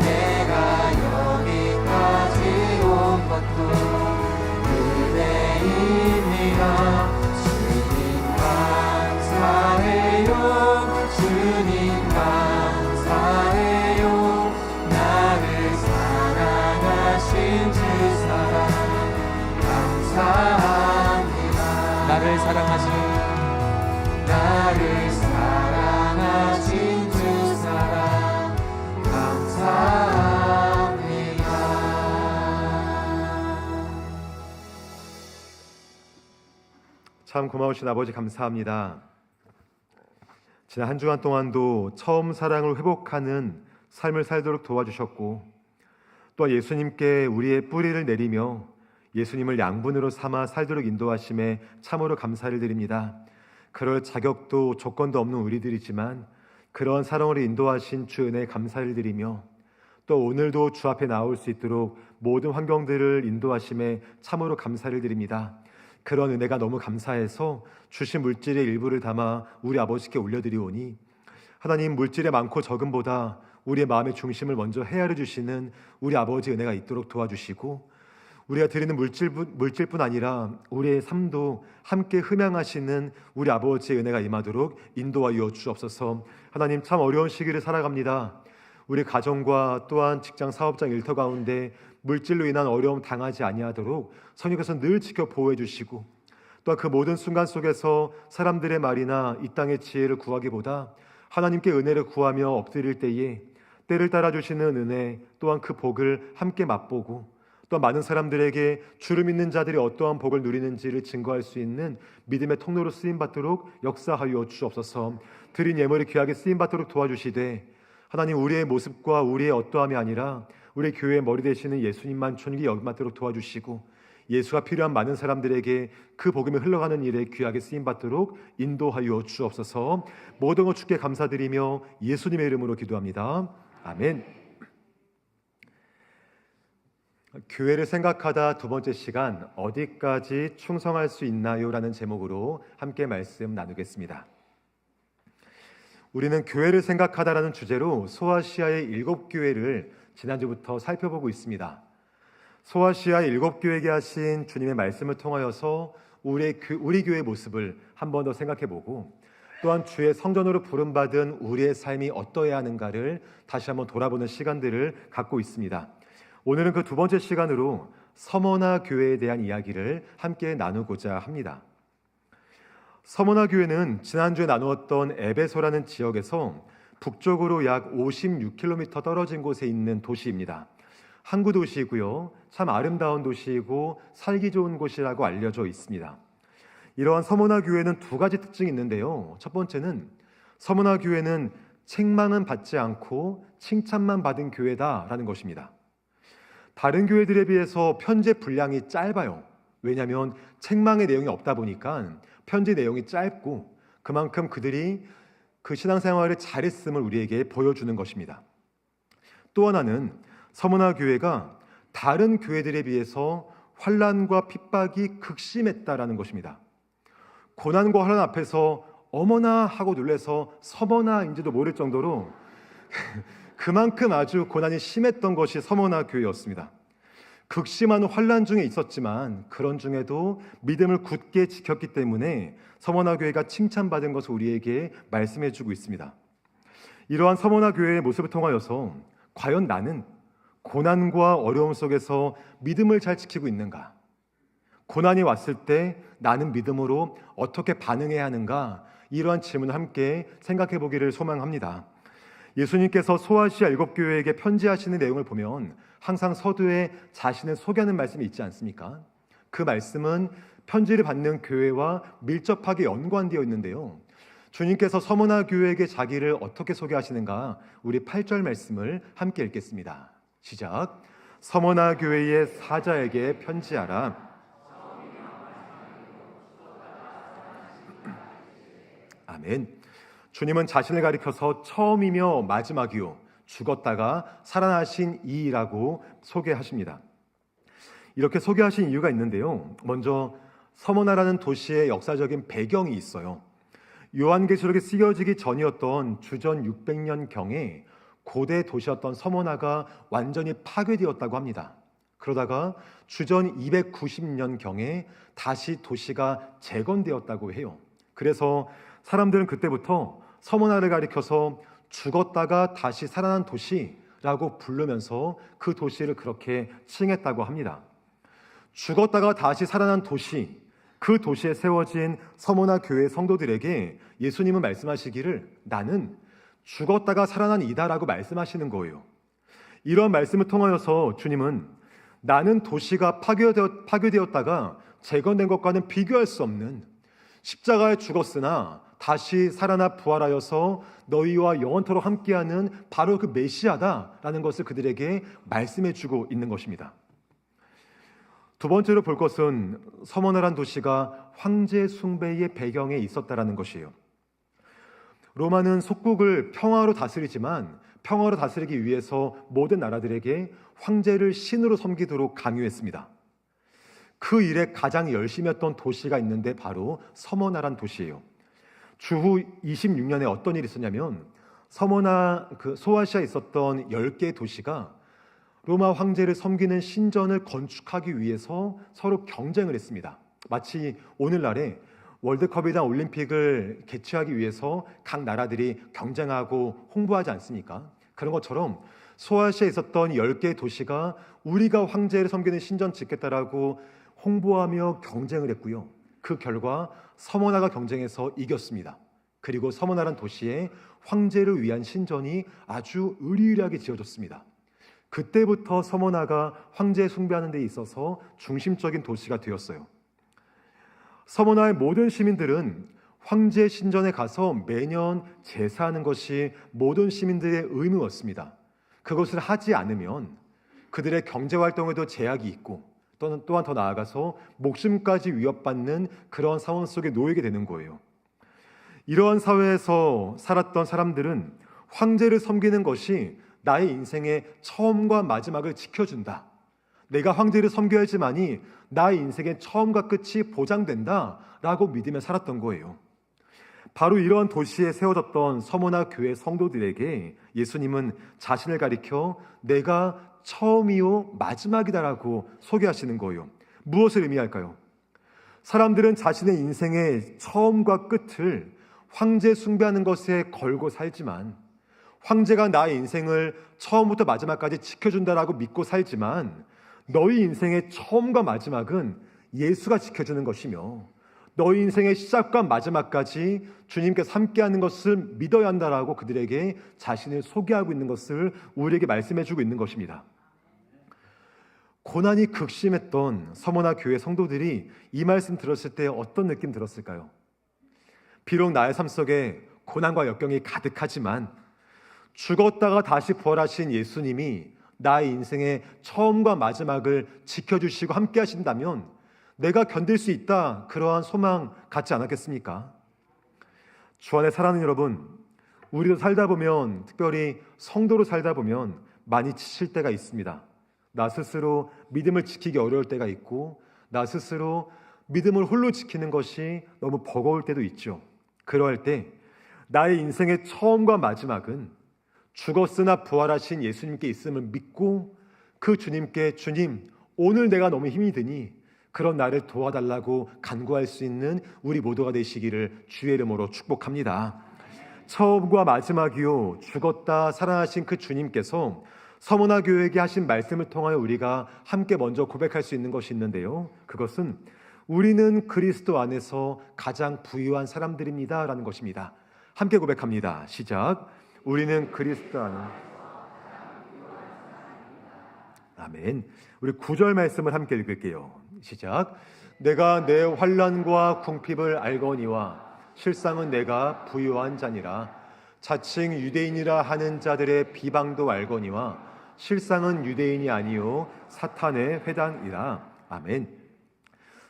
내가 여기까지 온 것도 은혜입니다. 주님 감사해요. 주님 감사해요. 나를 사랑하신 주 사랑 감사합니다. 나를 사랑하신 주 사랑 감사합니다. 참 고마우신 아버지 감사합니다. 지난 한 주간 동안도 처음 사랑을 회복하는 삶을 살도록 도와주셨고 또 예수님께 우리의 뿌리를 내리며 예수님을 양분으로 삼아 살도록 인도하심에 참으로 감사를 드립니다. 그럴 자격도 조건도 없는 우리들이지만 그런 사랑으로 인도하신 주 은혜에 감사를 드리며 또 오늘도 주 앞에 나올 수 있도록 모든 환경들을 인도하심에 참으로 감사를 드립니다. 그런 은혜가 너무 감사해서 주신 물질의 일부를 담아 우리 아버지께 올려드리오니 하나님 물질의 많고 적음보다 우리의 마음의 중심을 먼저 헤아려 주시는 우리 아버지 은혜가 있도록 도와주시고 우리가 드리는 물질뿐 아니라 우리의 삶도 함께 흠양하시는 우리 아버지의 은혜가 임하도록 인도하여 주옵소서. 하나님 참 어려운 시기를 살아갑니다. 우리 가정과 또한 직장 사업장 일터 가운데 물질로 인한 어려움 당하지 아니하도록 성령께서 늘 지켜 보호해 주시고 또한 그 모든 순간 속에서 사람들의 말이나 이 땅의 지혜를 구하기보다 하나님께 은혜를 구하며 엎드릴 때에 때를 따라 주시는 은혜 또한 그 복을 함께 맛보고 또 많은 사람들에게 주를 믿는 자들이 어떠한 복을 누리는지를 증거할 수 있는 믿음의 통로로 쓰임받도록 역사하여 주옵소서. 드린 예물이 귀하게 쓰임받도록 도와주시되 하나님 우리의 모습과 우리의 어떠함이 아니라 우리 교회의 머리 되시는 예수님만 존귀 여김받도록 도와주시고 예수가 필요한 많은 사람들에게 그 복음이 흘러가는 일에 귀하게 쓰임받도록 인도하여 주옵소서. 모든 것 주께 감사드리며 예수님의 이름으로 기도합니다. 아멘. 교회를 생각하다 두 번째 시간, 어디까지 충성할 수 있나요? 라는 제목으로 함께 말씀 나누겠습니다. 우리는 교회를 생각하다라는 주제로 소아시아의 7교회를 지난주부터 살펴보고 있습니다. 소아시아의 7교회에게 하신 주님의 말씀을 통하여서 우리 교회의 모습을 한 번 더 생각해보고, 또한 주의 성전으로 부름받은 우리의 삶이 어떠해야 하는가를 다시 한번 돌아보는 시간들을 갖고 있습니다. 오늘은 그 두 번째 시간으로 서머나 교회에 대한 이야기를 함께 나누고자 합니다. 서머나 교회는 지난주에 나누었던 에베소라는 지역에서 북쪽으로 약 56km 떨어진 곳에 있는 도시입니다. 항구 도시이고요, 참 아름다운 도시이고 살기 좋은 곳이라고 알려져 있습니다. 이러한 서머나 교회는 두 가지 특징이 있는데요. 첫 번째는 서머나 교회는 책망은 받지 않고 칭찬만 받은 교회다라는 것입니다. 다른 교회들에 비해서 편지 분량이 짧아요. 왜냐하면 책망의 내용이 없다 보니까 편지 내용이 짧고, 그만큼 그들이 그 신앙생활을 잘했음을 우리에게 보여주는 것입니다. 또 하나는 서머나 교회가 다른 교회들에 비해서 환난과 핍박이 극심했다라는 것입니다. 고난과 환난 앞에서 어머나 하고 놀라서 서머나인지도 모를 정도로 그만큼 아주 고난이 심했던 것이 서머나 교회였습니다. 극심한 환난 중에 있었지만 그런 중에도 믿음을 굳게 지켰기 때문에 서머나 교회가 칭찬받은 것을 우리에게 말씀해주고 있습니다. 이러한 서머나 교회의 모습을 통하여서 과연 나는 고난과 어려움 속에서 믿음을 잘 지키고 있는가? 고난이 왔을 때 나는 믿음으로 어떻게 반응해야 하는가? 이러한 질문을 함께 생각해 보기를 소망합니다. 예수님께서 소아시아 7교회에게 편지하시는 내용을 보면 항상 서두에 자신을 소개하는 말씀이 있지 않습니까? 그 말씀은 편지를 받는 교회와 밀접하게 연관되어 있는데요. 주님께서 서머나 교회에게 자기를 어떻게 소개하시는가? 우리 8절 말씀을 함께 읽겠습니다. 시작. 서머나 교회의 사자에게 편지하라. 아멘. 주님은 자신을 가리켜서 처음이며 마지막이요, 죽었다가 살아나신 이라고 소개하십니다. 이렇게 소개하신 이유가 있는데요. 먼저 서머나라는 도시의 역사적인 배경이 있어요. 요한계시록에 쓰여지기 전이었던 주전 600년경에 고대 도시였던 서머나가 완전히 파괴되었다고 합니다. 그러다가 주전 290년경에 다시 도시가 재건되었다고 해요. 그래서 사람들은 그때부터 서머나를 가리켜서 죽었다가 다시 살아난 도시라고 부르면서 그 도시를 그렇게 칭했다고 합니다. 죽었다가 다시 살아난 도시, 그 도시에 세워진 서머나 교회 성도들에게 예수님은 말씀하시기를 나는 죽었다가 살아난 이다라고 말씀하시는 거예요. 이런 말씀을 통하여서 주님은 나는 도시가 파괴되었다가 재건된 것과는 비교할 수 없는, 십자가에 죽었으나 다시 살아나 부활하여서 너희와 영원토록 함께하는 바로 그 메시아다라는 것을 그들에게 말씀해주고 있는 것입니다. 두 번째로 볼 것은 서머나란 도시가 황제 숭배의 배경에 있었다라는 것이에요. 로마는 속국을 평화로 다스리지만 평화로 다스리기 위해서 모든 나라들에게 황제를 신으로 섬기도록 강요했습니다. 그 일에 가장 열심히 했던 도시가 있는데 바로 서머나란 도시예요. 주후 26년에 어떤 일이 있었냐면 서머나 소아시아에 있었던 10개의 도시가 로마 황제를 섬기는 신전을 건축하기 위해서 서로 경쟁을 했습니다. 마치 오늘날에 월드컵이나 올림픽을 개최하기 위해서 각 나라들이 경쟁하고 홍보하지 않습니까? 그런 것처럼 소아시아에 있었던 10개의 도시가 우리가 황제를 섬기는 신전 짓겠다라고 홍보하며 경쟁을 했고요. 그 결과 서머나가 경쟁해서 이겼습니다. 그리고 서머나란 도시에 황제를 위한 신전이 아주 으리으리하게 지어졌습니다. 그때부터 서머나가 황제 숭배하는 데 있어서 중심적인 도시가 되었어요. 서머나의 모든 시민들은 황제 신전에 가서 매년 제사하는 것이 모든 시민들의 의무였습니다. 그것을 하지 않으면 그들의 경제활동에도 제약이 있고 또한 더 나아가서 목숨까지 위협받는 그런 상황 속에 놓이게 되는 거예요. 이러한 사회에서 살았던 사람들은 황제를 섬기는 것이 나의 인생의 처음과 마지막을 지켜준다. 내가 황제를 섬겨야지만이 나의 인생의 처음과 끝이 보장된다 라고 믿으며 살았던 거예요. 바로 이러한 도시에 세워졌던 서머나 교회 성도들에게 예수님은 자신을 가리켜 내가 처음이요 마지막이다라고 소개하시는 거예요. 무엇을 의미할까요? 사람들은 자신의 인생의 처음과 끝을 황제 숭배하는 것에 걸고 살지만, 황제가 나의 인생을 처음부터 마지막까지 지켜준다라고 믿고 살지만, 너희 인생의 처음과 마지막은 예수가 지켜주는 것이며 너희 인생의 시작과 마지막까지 주님께서 함께하는 것을 믿어야 한다라고 그들에게 자신을 소개하고 있는 것을 우리에게 말씀해주고 있는 것입니다. 고난이 극심했던 서머나 교회 성도들이 이 말씀 들었을 때 어떤 느낌 들었을까요? 비록 나의 삶 속에 고난과 역경이 가득하지만 죽었다가 다시 부활하신 예수님이 나의 인생의 처음과 마지막을 지켜주시고 함께 하신다면 내가 견딜 수 있다, 그러한 소망 갖지 않았겠습니까? 주 안에 사랑하는 여러분, 우리도 살다 보면, 특별히 성도로 살다 보면 많이 지칠 때가 있습니다. 나 스스로 믿음을 지키기 어려울 때가 있고, 나 스스로 믿음을 홀로 지키는 것이 너무 버거울 때도 있죠. 그러할 때 나의 인생의 처음과 마지막은 죽었으나 부활하신 예수님께 있음을 믿고 그 주님께, 주님, 오늘 내가 너무 힘이 드니 그런 나를 도와달라고 간구할 수 있는 우리 모두가 되시기를 주의 이름으로 축복합니다. 처음과 마지막이요, 죽었다 살아나신 그 주님께서 서머나 교회에게 하신 말씀을 통하여 우리가 함께 먼저 고백할 수 있는 것이 있는데요, 그것은 우리는 그리스도 안에서 가장 부유한 사람들입니다 라는 것입니다. 함께 고백합니다. 시작. 우리는 그리스도 안에. 아멘. 우리 9절 말씀을 함께 읽을게요. 시작. 내가 내 환난과 궁핍을 알거니와 실상은 내가 부유한 자니라. 자칭 유대인이라 하는 자들의 비방도 알거니와 실상은 유대인이 아니요 사탄의 회당이라. 아멘.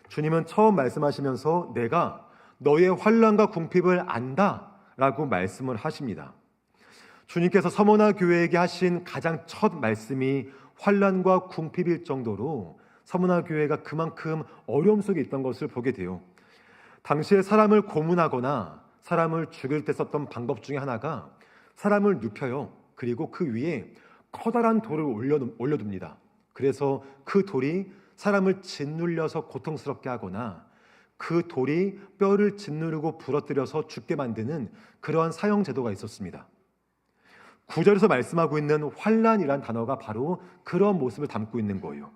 주님은 처음 말씀하시면서 내가 너의 환난과 궁핍을 안다 라고 말씀을 하십니다. 주님께서 서머나 교회에게 하신 가장 첫 말씀이 환난과 궁핍일 정도로 서머나 교회가 그만큼 어려움 속에 있던 것을 보게 돼요. 당시에 사람을 고문하거나 사람을 죽일 때 썼던 방법 중에 하나가 사람을 눕혀요. 그리고 그 위에 커다란 돌을 올려둡니다. 그래서 그 돌이 사람을 짓눌려서 고통스럽게 하거나 그 돌이 뼈를 짓누르고 부러뜨려서 죽게 만드는 그러한 사형 제도가 있었습니다. 9절에서 말씀하고 있는 환난이란 단어가 바로 그런 모습을 담고 있는 거예요.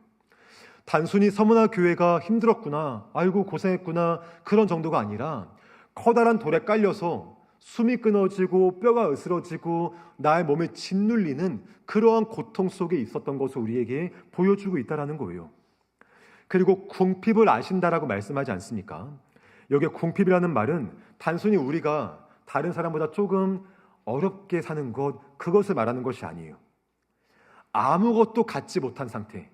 단순히 서머나 교회가 힘들었구나, 아이고 고생했구나, 그런 정도가 아니라 커다란 돌에 깔려서 숨이 끊어지고 뼈가 으스러지고 나의 몸에 짓눌리는 그러한 고통 속에 있었던 것을 우리에게 보여주고 있다는 거예요. 그리고 궁핍을 아신다라고 말씀하지 않습니까? 여기에 궁핍이라는 말은 단순히 우리가 다른 사람보다 조금 어렵게 사는 것, 그것을 말하는 것이 아니에요. 아무것도 갖지 못한 상태,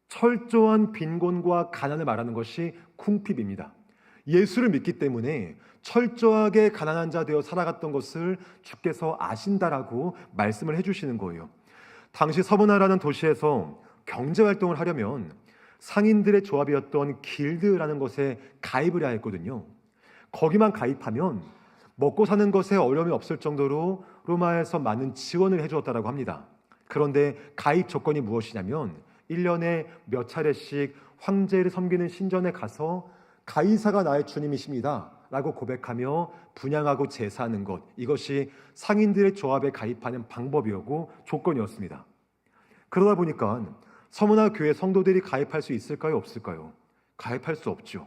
철저한 빈곤과 가난을 말하는 것이 궁핍입니다. 예수를 믿기 때문에 철저하게 가난한 자 되어 살아갔던 것을 주께서 아신다라고 말씀을 해주시는 거예요. 당시 서머나라는 도시에서 경제활동을 하려면 상인들의 조합이었던 길드라는 것에 가입을 해야 했거든요. 거기만 가입하면 먹고 사는 것에 어려움이 없을 정도로 로마에서 많은 지원을 해주었다고 합니다. 그런데 가입 조건이 무엇이냐면 1년에 몇 차례씩 황제를 섬기는 신전에 가서 가이사가 나의 주님이십니다 라고 고백하며 분향하고 제사하는 것, 이것이 상인들의 조합에 가입하는 방법이었고 조건이었습니다. 그러다 보니까 서머나 교회 성도들이 가입할 수 있을까요? 없을까요? 가입할 수 없죠.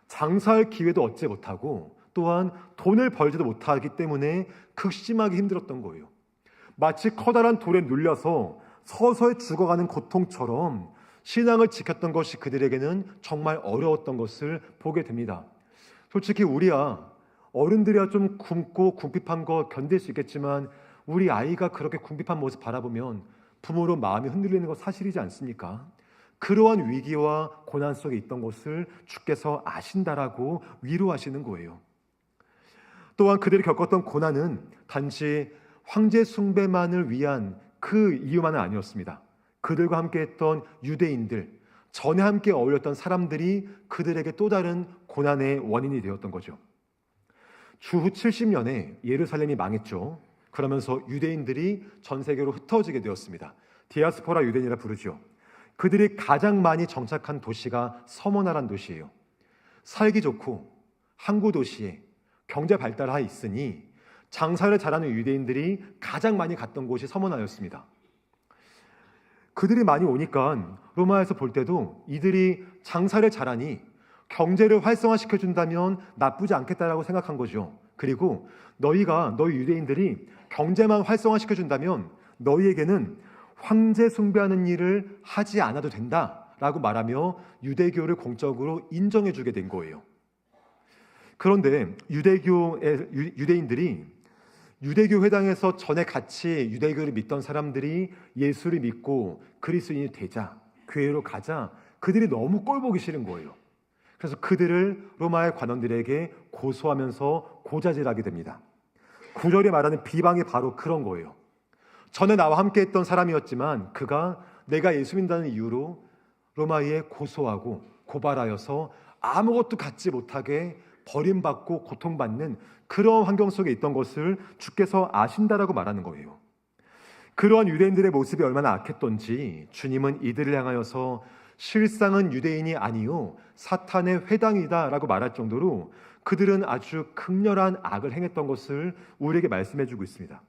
장사할 기회도 얻지 못하고 또한 돈을 벌지도 못하기 때문에 극심하게 힘들었던 거예요. 마치 커다란 돌에 눌려서 서서히 죽어가는 고통처럼 신앙을 지켰던 것이 그들에게는 정말 어려웠던 것을 보게 됩니다. 솔직히 우리야, 어른들이야 좀 굶고 궁핍한 거 견딜 수 있겠지만 우리 아이가 그렇게 궁핍한 모습 바라보면 부모로 마음이 흔들리는 거 사실이지 않습니까? 그러한 위기와 고난 속에 있던 것을 주께서 아신다라고 위로하시는 거예요. 또한 그들이 겪었던 고난은 단지 황제 숭배만을 위한 그 이유만은 아니었습니다. 그들과 함께했던 유대인들, 전에 함께 어울렸던 사람들이 그들에게 또 다른 고난의 원인이 되었던 거죠. 주후 70년에 예루살렘이 망했죠. 그러면서 유대인들이 전 세계로 흩어지게 되었습니다. 디아스포라 유대인이라 부르죠. 그들이 가장 많이 정착한 도시가 서머나란 도시예요. 살기 좋고 항구 도시에 경제 발달하여 있으니 장사를 잘하는 유대인들이 가장 많이 갔던 곳이 서머나였습니다. 그들이 많이 오니까 로마에서 볼 때도 이들이 장사를 잘하니 경제를 활성화시켜준다면 나쁘지 않겠다라고 생각한 거죠. 그리고 너희 유대인들이 경제만 활성화시켜준다면 너희에게는 황제 숭배하는 일을 하지 않아도 된다라고 말하며 유대교를 공적으로 인정해주게 된 거예요. 그런데 유대인들이 유대교 회당에서 전에 같이 유대교를 믿던 사람들이 예수를 믿고 그리스도인이 되자, 교회로 가자 그들이 너무 꼴보기 싫은 거예요. 그래서 그들을 로마의 관원들에게 고소하면서 고자질하게 됩니다. 9절에 말하는 비방이 바로 그런 거예요. 전에 나와 함께 했던 사람이었지만 그가 내가 예수 믿는다는 이유로 로마에 고소하고 고발하여서 아무것도 갖지 못하게 버림받고 고통받는 그런 환경 속에 있던 것을 주께서 아신다라고 말하는 거예요. 그러한 유대인들의 모습이 얼마나 악했던지 주님은 이들을 향하여서 실상은 유대인이 아니요 사탄의 회당이다 라고 말할 정도로 그들은 아주 극렬한 악을 행했던 것을 우리에게 말씀해 주고 있습니다.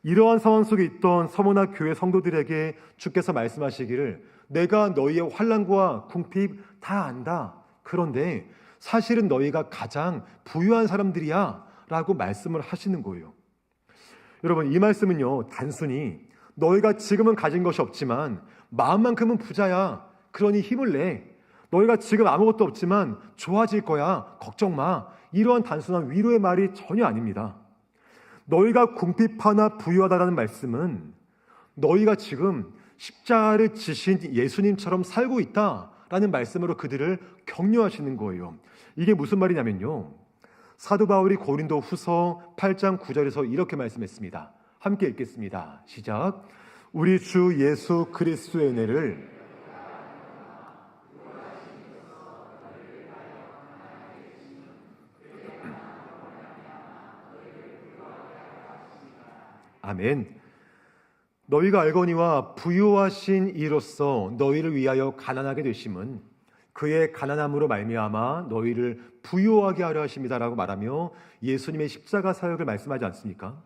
이러한 상황 속에 있던 서머나 교회 성도들에게 주께서 말씀하시기를 내가 너희의 환난과 궁핍 다 안다. 그런데 사실은 너희가 가장 부유한 사람들이야 라고 말씀을 하시는 거예요. 여러분, 이 말씀은요 단순히 너희가 지금은 가진 것이 없지만 마음만큼은 부자야. 그러니 힘을 내. 너희가 지금 아무것도 없지만 좋아질 거야. 걱정 마. 이러한 단순한 위로의 말이 전혀 아닙니다. 너희가 궁핍하나 부유하다라는 말씀은 너희가 지금 십자가를 지신 예수님처럼 살고 있다라는 말씀으로 그들을 격려하시는 거예요. 이게 무슨 말이냐면요, 사도 바울이 고린도 후서 8장 9절에서 이렇게 말씀했습니다. 함께 읽겠습니다. 시작. 우리 주 예수 그리스도의 은혜를 아멘. 너희가 알거니와 부유하신 이로써 너희를 위하여 가난하게 되심은 그의 가난함으로 말미암아 너희를 부유하게 하려 하십니다라고 말하며 예수님의 십자가 사역을 말씀하지 않습니까?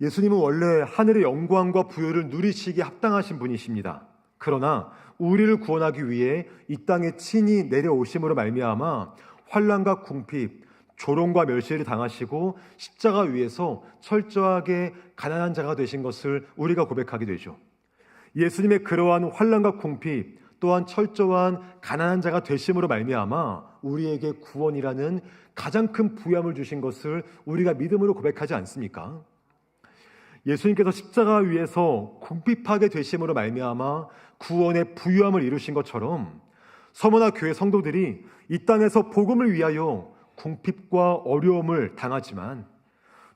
예수님은 원래 하늘의 영광과 부유를 누리시기에 합당하신 분이십니다. 그러나 우리를 구원하기 위해 이 땅에 친히 내려오심으로 말미암아 환난과 궁핍, 조롱과 멸시를 당하시고 십자가 위에서 철저하게 가난한 자가 되신 것을 우리가 고백하게 되죠. 예수님의 그러한 환난과 궁핍 또한 철저한 가난한 자가 되심으로 말미암아 우리에게 구원이라는 가장 큰 부유함을 주신 것을 우리가 믿음으로 고백하지 않습니까? 예수님께서 십자가 위에서 궁핍하게 되심으로 말미암아 구원의 부유함을 이루신 것처럼 서머나 교회 성도들이 이 땅에서 복음을 위하여 궁핍과 어려움을 당하지만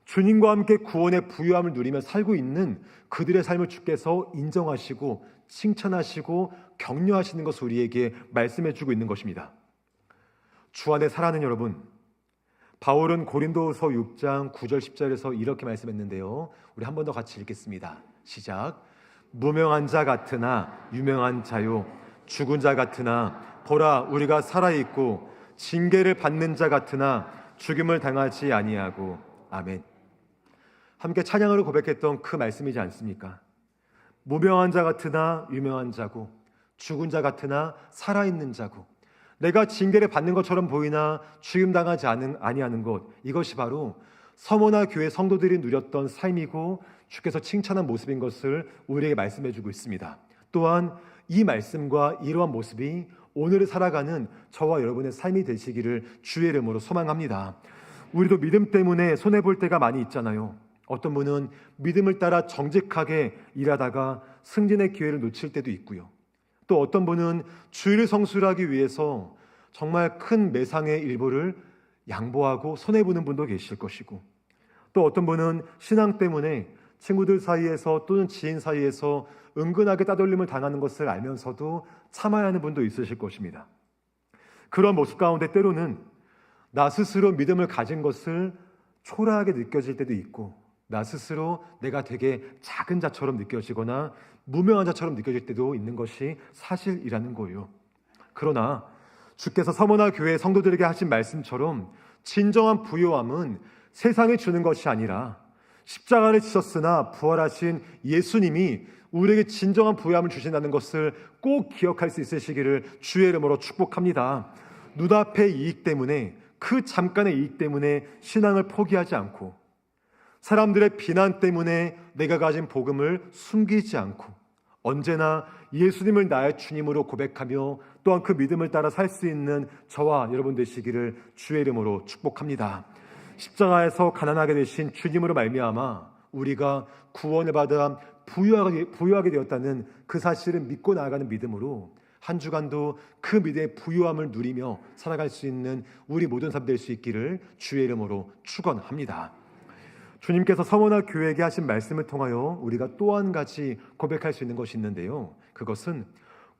주님과 함께 구원의 부유함을 누리며 살고 있는 그들의 삶을 주께서 인정하시고 칭찬하시고 격려하시는 것을 우리에게 말씀해 주고 있는 것입니다. 주 안에 사랑하는 여러분, 바울은 고린도후서 6장 9절 10절에서 이렇게 말씀했는데요, 우리 한 번 더 같이 읽겠습니다. 시작. 무명한 자 같으나 유명한 자요, 죽은 자 같으나 보라 우리가 살아있고 징계를 받는 자 같으나 죽임을 당하지 아니하고. 아멘. 함께 찬양으로 고백했던 그 말씀이지 않습니까? 무명한 자 같으나 유명한 자고 죽은 자 같으나 살아있는 자고 내가 징계를 받는 것처럼 보이나 죽임당하지 아니하는 것, 이것이 바로 서머나 교회 성도들이 누렸던 삶이고 주께서 칭찬한 모습인 것을 우리에게 말씀해 주고 있습니다. 또한 이 말씀과 이러한 모습이 오늘을 살아가는 저와 여러분의 삶이 되시기를 주의 이름으로 소망합니다. 우리도 믿음 때문에 손해볼 때가 많이 있잖아요. 어떤 분은 믿음을 따라 정직하게 일하다가 승진의 기회를 놓칠 때도 있고요. 또 어떤 분은 주일을 성수하기 위해서 정말 큰 매상의 일부를 양보하고 손해보는 분도 계실 것이고, 또 어떤 분은 신앙 때문에 친구들 사이에서 또는 지인 사이에서 은근하게 따돌림을 당하는 것을 알면서도 참아야 하는 분도 있으실 것입니다. 그런 모습 가운데 때로는 나 스스로 믿음을 가진 것을 초라하게 느껴질 때도 있고, 나 스스로 내가 되게 작은 자처럼 느껴지거나 무명한 자처럼 느껴질 때도 있는 것이 사실이라는 거예요. 그러나 주께서 서머나 교회 성도들에게 하신 말씀처럼 진정한 부요함은 세상이 주는 것이 아니라 십자가를 지셨으나 부활하신 예수님이 우리에게 진정한 부요함을 주신다는 것을 꼭 기억할 수 있으시기를 주의 이름으로 축복합니다. 눈앞의 이익 때문에, 그 잠깐의 이익 때문에 신앙을 포기하지 않고, 사람들의 비난 때문에 내가 가진 복음을 숨기지 않고, 언제나 예수님을 나의 주님으로 고백하며 또한 그 믿음을 따라 살 수 있는 저와 여러분 되시기를 주의 이름으로 축복합니다. 십자가에서 가난하게 되신 주님으로 말미암아 우리가 구원을 받아 부유하게 되었다는 그 사실을 믿고 나아가는 믿음으로 한 주간도 그 믿음의 부유함을 누리며 살아갈 수 있는 우리 모든 사람 될 수 있기를 주의 이름으로 축원합니다. 주님께서 서머나 교회에게 하신 말씀을 통하여 우리가 또 한 가지 고백할 수 있는 것이 있는데요, 그것은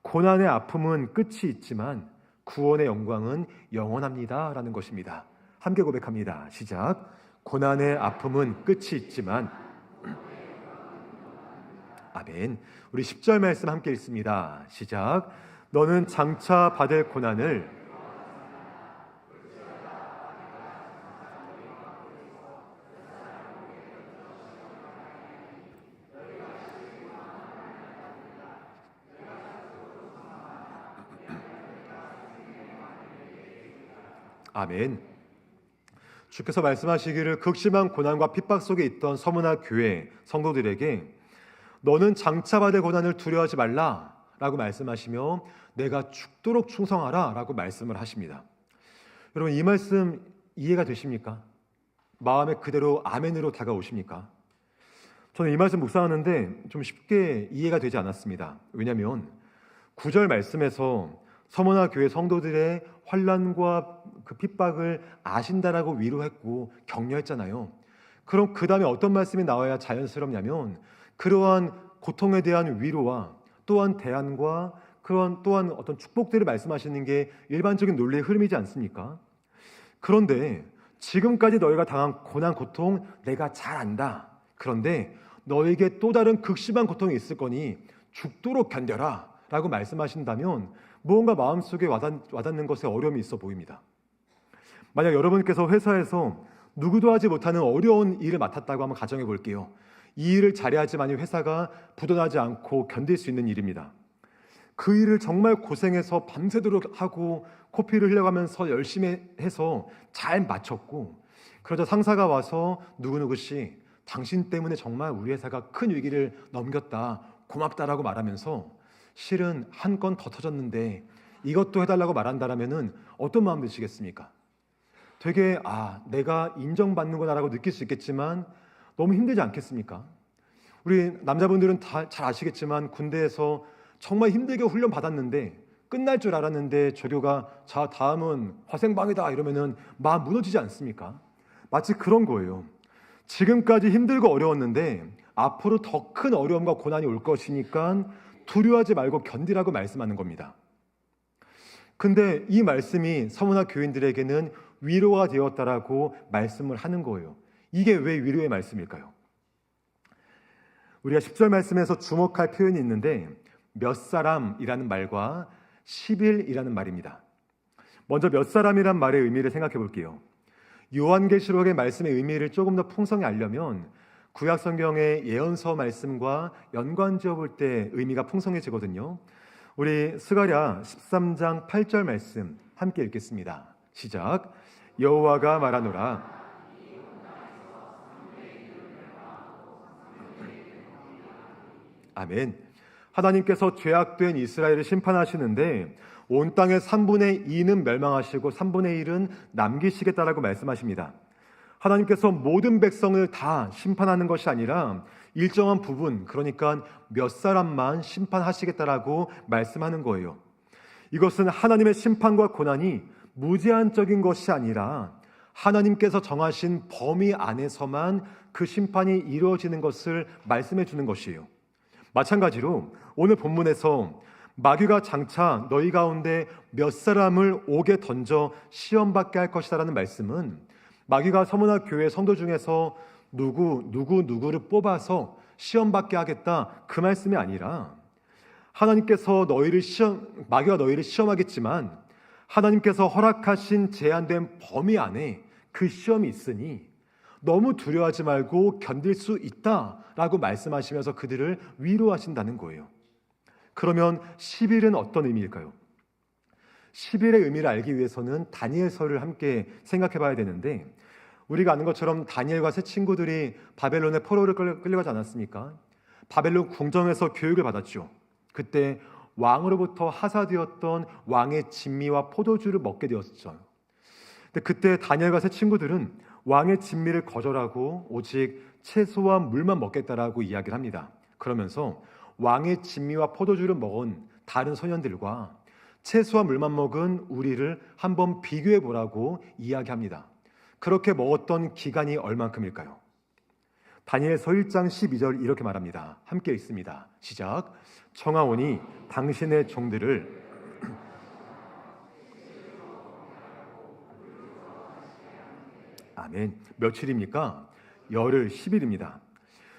고난의 아픔은 끝이 있지만 구원의 영광은 영원합니다 라는 것입니다. 함께 고백합니다. 시작. 고난의 아픔은 끝이 있지만, 아멘. 우리 10절 말씀 함께 읽습니다. 시작. 너는 장차 받을 고난을 아멘. 주께서 말씀하시기를 극심한 고난과 핍박 속에 있던 서머나 교회 성도들에게 너는 장차 받을 고난을 두려워하지 말라 라고 말씀하시며 내가 죽도록 충성하라 라고 말씀을 하십니다. 여러분, 이 말씀 이해가 되십니까? 마음에 그대로 아멘으로 다가오십니까? 저는 이 말씀 묵상하는데 좀 쉽게 이해가 되지 않았습니다. 왜냐하면 9절 말씀에서 서머나 교회 성도들의 환난과 그 핍박을 아신다라고 위로했고 격려했잖아요. 그럼 그 다음에 어떤 말씀이 나와야 자연스럽냐면 그러한 고통에 대한 위로와 또한 대안과 그런 또한 어떤 축복들을 말씀하시는 게 일반적인 논리의 흐름이지 않습니까? 그런데 지금까지 너희가 당한 고난, 고통 내가 잘 안다. 그런데 너에게 또 다른 극심한 고통이 있을 거니 죽도록 견뎌라 라고 말씀하신다면 무언가 마음속에 와닿는 것에 어려움이 있어 보입니다. 만약 여러분께서 회사에서 누구도 하지 못하는 어려운 일을 맡았다고 한번 가정해 볼게요. 이 일을 잘해야지만 회사가 부도나지 않고 견딜 수 있는 일입니다. 그 일을 정말 고생해서 밤새도록 하고 코피를 흘려가면서 열심히 해서 잘 마쳤고, 그러자 상사가 와서 누구누구씨 당신 때문에 정말 우리 회사가 큰 위기를 넘겼다, 고맙다라고 말하면서 실은 한 건 더 터졌는데 이것도 해달라고 말한다라면은 어떤 마음 드시겠습니까? 되게 내가 인정받는구나라고 느낄 수 있겠지만 너무 힘들지 않겠습니까? 우리 남자분들은 다 잘 아시겠지만 군대에서 정말 힘들게 훈련 받았는데 끝날 줄 알았는데 조교가 자 다음은 화생방이다 이러면은 마음 무너지지 않습니까? 마치 그런 거예요. 지금까지 힘들고 어려웠는데 앞으로 더 큰 어려움과 고난이 올 것이니까 두려워하지 말고 견디라고 말씀하는 겁니다. 근데 이 말씀이 서머나 교인들에게는 위로가 되었다라고 말씀을 하는 거예요. 이게 왜 위로의 말씀일까요? 우리가 10절 말씀에서 주목할 표현이 있는데 몇 사람이라는 말과 10일이라는 말입니다. 먼저 몇 사람이란 말의 의미를 생각해 볼게요. 요한계시록의 말씀의 의미를 조금 더 풍성히 알려면 구약 성경의 예언서 말씀과 연관지어 볼 때 의미가 풍성해지거든요. 우리 스가랴 13장 8절 말씀 함께 읽겠습니다. 시작. 여호와가 말하노라. 아멘. 하나님께서 죄악된 이스라엘을 심판하시는데 온 땅의 3분의 2는 멸망하시고 3분의 1은 남기시겠다라고 말씀하십니다. 하나님께서 모든 백성을 다 심판하는 것이 아니라 일정한 부분, 그러니까 몇 사람만 심판하시겠다라고 말씀하는 거예요. 이것은 하나님의 심판과 고난이 무제한적인 것이 아니라 하나님께서 정하신 범위 안에서만 그 심판이 이루어지는 것을 말씀해 주는 것이에요. 마찬가지로 오늘 본문에서 마귀가 장차 너희 가운데 몇 사람을 옥에 던져 시험받게 할 것이다라는 말씀은 마귀가 서문화 교회 성도 중에서 누구를 뽑아서 시험받게 하겠다, 그 말씀이 아니라 하나님께서 마귀가 너희를 시험하겠지만 하나님께서 허락하신 제한된 범위 안에 그 시험이 있으니 너무 두려워하지 말고 견딜 수 있다라고 말씀하시면서 그들을 위로하신다는 거예요. 그러면 10일은 어떤 의미일까요? 10일의 의미를 알기 위해서는 다니엘서를 함께 생각해 봐야 되는데, 우리가 아는 것처럼 다니엘과 세 친구들이 바벨론의 포로를 끌려가지 않았습니까? 바벨론 궁정에서 교육을 받았죠. 그때 왕으로부터 하사되었던 왕의 진미와 포도주를 먹게 되었죠. 근데 그때 다니엘과 세 친구들은 왕의 진미를 거절하고 오직 채소와 물만 먹겠다라고 이야기를 합니다. 그러면서 왕의 진미와 포도주를 먹은 다른 소년들과 채소와 물만 먹은 우리를 한번 비교해 보라고 이야기합니다. 그렇게 먹었던 기간이 얼만큼일까요? 다니엘서 1장 12절 이렇게 말합니다. 함께 읽습니다. 시작. 청하오니 당신의 종들을 아멘. 며칠입니까? 열흘 10일입니다.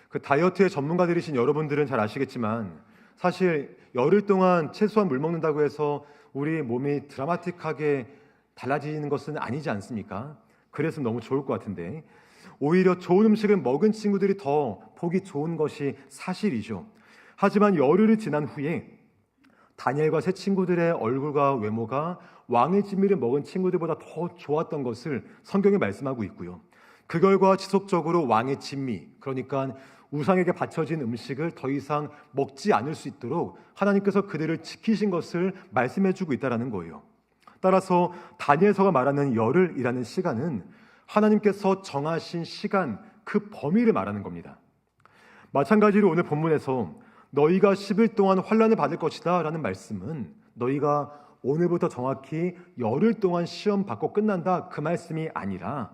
그 다이어트의 전문가들이신 여러분들은 잘 아시겠지만 사실 열흘 동안 채소와 물 먹는다고 해서 우리 몸이 드라마틱하게 달라지는 것은 아니지 않습니까? 그래서 너무 좋을 것 같은데, 오히려 좋은 음식을 먹은 친구들이 더 보기 좋은 것이 사실이죠. 하지만 열흘이 지난 후에 다니엘과 세 친구들의 얼굴과 외모가 왕의 진미를 먹은 친구들보다 더 좋았던 것을 성경이 말씀하고 있고요. 그 결과 지속적으로 왕의 진미, 그러니까 우상에게 바쳐진 음식을 더 이상 먹지 않을 수 있도록 하나님께서 그들을 지키신 것을 말씀해주고 있다는 거예요. 따라서 다니엘서가 말하는 열흘이라는 시간은 하나님께서 정하신 시간, 그 범위를 말하는 겁니다. 마찬가지로 오늘 본문에서 너희가 10일 동안 환난을 받을 것이다 라는 말씀은 너희가 오늘부터 정확히 열흘 동안 시험 받고 끝난다, 그 말씀이 아니라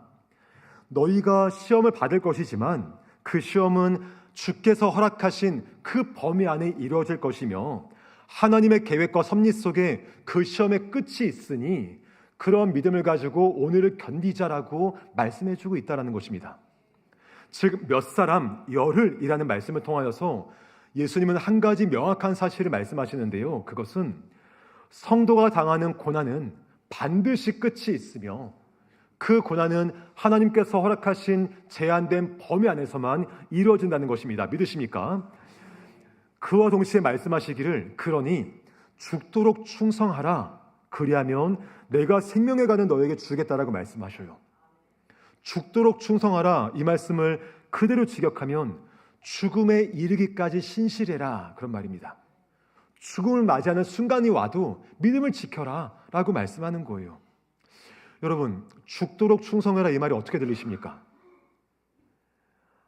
너희가 시험을 받을 것이지만 그 시험은 주께서 허락하신 그 범위 안에 이루어질 것이며 하나님의 계획과 섭리 속에 그 시험의 끝이 있으니 그런 믿음을 가지고 오늘을 견디자라고 말씀해주고 있다는 것입니다. 즉 몇 사람, 열흘이라는 말씀을 통하여서 예수님은 한 가지 명확한 사실을 말씀하시는데요. 그것은 성도가 당하는 고난은 반드시 끝이 있으며 그 고난은 하나님께서 허락하신 제한된 범위 안에서만 이루어진다는 것입니다. 믿으십니까? 그와 동시에 말씀하시기를 그러니 죽도록 충성하라. 그리하면 내가 생명에 가는 너에게 주겠다라고 말씀하셔요. 죽도록 충성하라. 이 말씀을 그대로 직역하면 죽음에 이르기까지 신실해라, 그런 말입니다. 죽음을 맞이하는 순간이 와도 믿음을 지켜라 라고 말씀하는 거예요. 여러분, 죽도록 충성해라 이 말이 어떻게 들리십니까?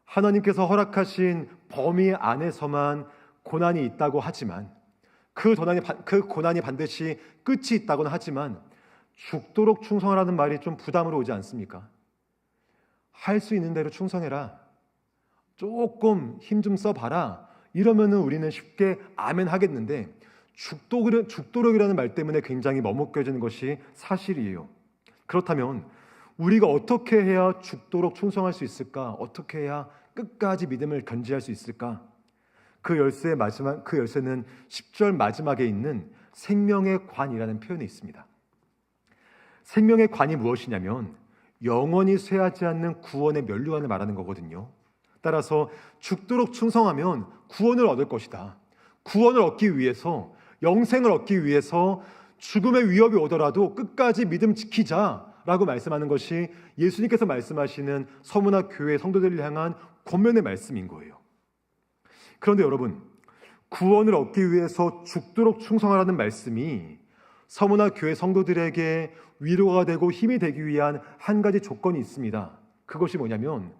하나님께서 허락하신 범위 안에서만 고난이 있다고 하지만 그 고난이 반드시 끝이 있다고는 하지만 죽도록 충성하라는 말이 좀 부담으로 오지 않습니까? 할 수 있는 대로 충성해라. 조금 힘 좀 써봐라. 이러면은 우리는 쉽게 아멘 하겠는데 죽도록이라는 말 때문에 굉장히 머뭇거리는 것이 사실이에요. 그렇다면 우리가 어떻게 해야 죽도록 충성할 수 있을까? 어떻게 해야 끝까지 믿음을 견지할 수 있을까? 그 열쇠는 10절 마지막에 있는 생명의 관이라는 표현이 있습니다. 생명의 관이 무엇이냐면 영원히 쇠하지 않는 구원의 면류관을 말하는 거거든요. 따라서 죽도록 충성하면 구원을 얻을 것이다. 구원을 얻기 위해서, 영생을 얻기 위해서 죽음의 위협이 오더라도 끝까지 믿음 지키자라고 말씀하는 것이 예수님께서 말씀하시는 서문화 교회 성도들을 향한 권면의 말씀인 거예요. 그런데 여러분, 구원을 얻기 위해서 죽도록 충성하라는 말씀이 서문화 교회 성도들에게 위로가 되고 힘이 되기 위한 한 가지 조건이 있습니다. 그것이 뭐냐면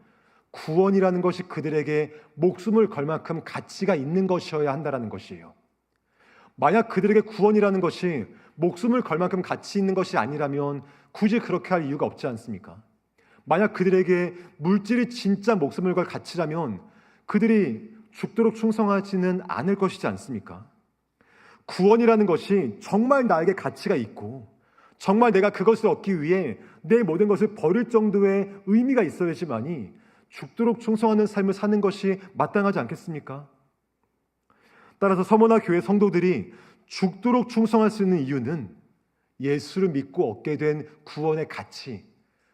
구원이라는 것이 그들에게 목숨을 걸 만큼 가치가 있는 것이어야 한다는 것이에요. 만약 그들에게 구원이라는 것이 목숨을 걸 만큼 가치 있는 것이 아니라면 굳이 그렇게 할 이유가 없지 않습니까? 만약 그들에게 물질이 진짜 목숨을 걸 가치라면 그들이 죽도록 충성하지는 않을 것이지 않습니까? 구원이라는 것이 정말 나에게 가치가 있고 정말 내가 그것을 얻기 위해 내 모든 것을 버릴 정도의 의미가 있어야지만이 죽도록 충성하는 삶을 사는 것이 마땅하지 않겠습니까? 따라서 서머나 교회 성도들이 죽도록 충성할 수 있는 이유는 예수를 믿고 얻게 된 구원의 가치,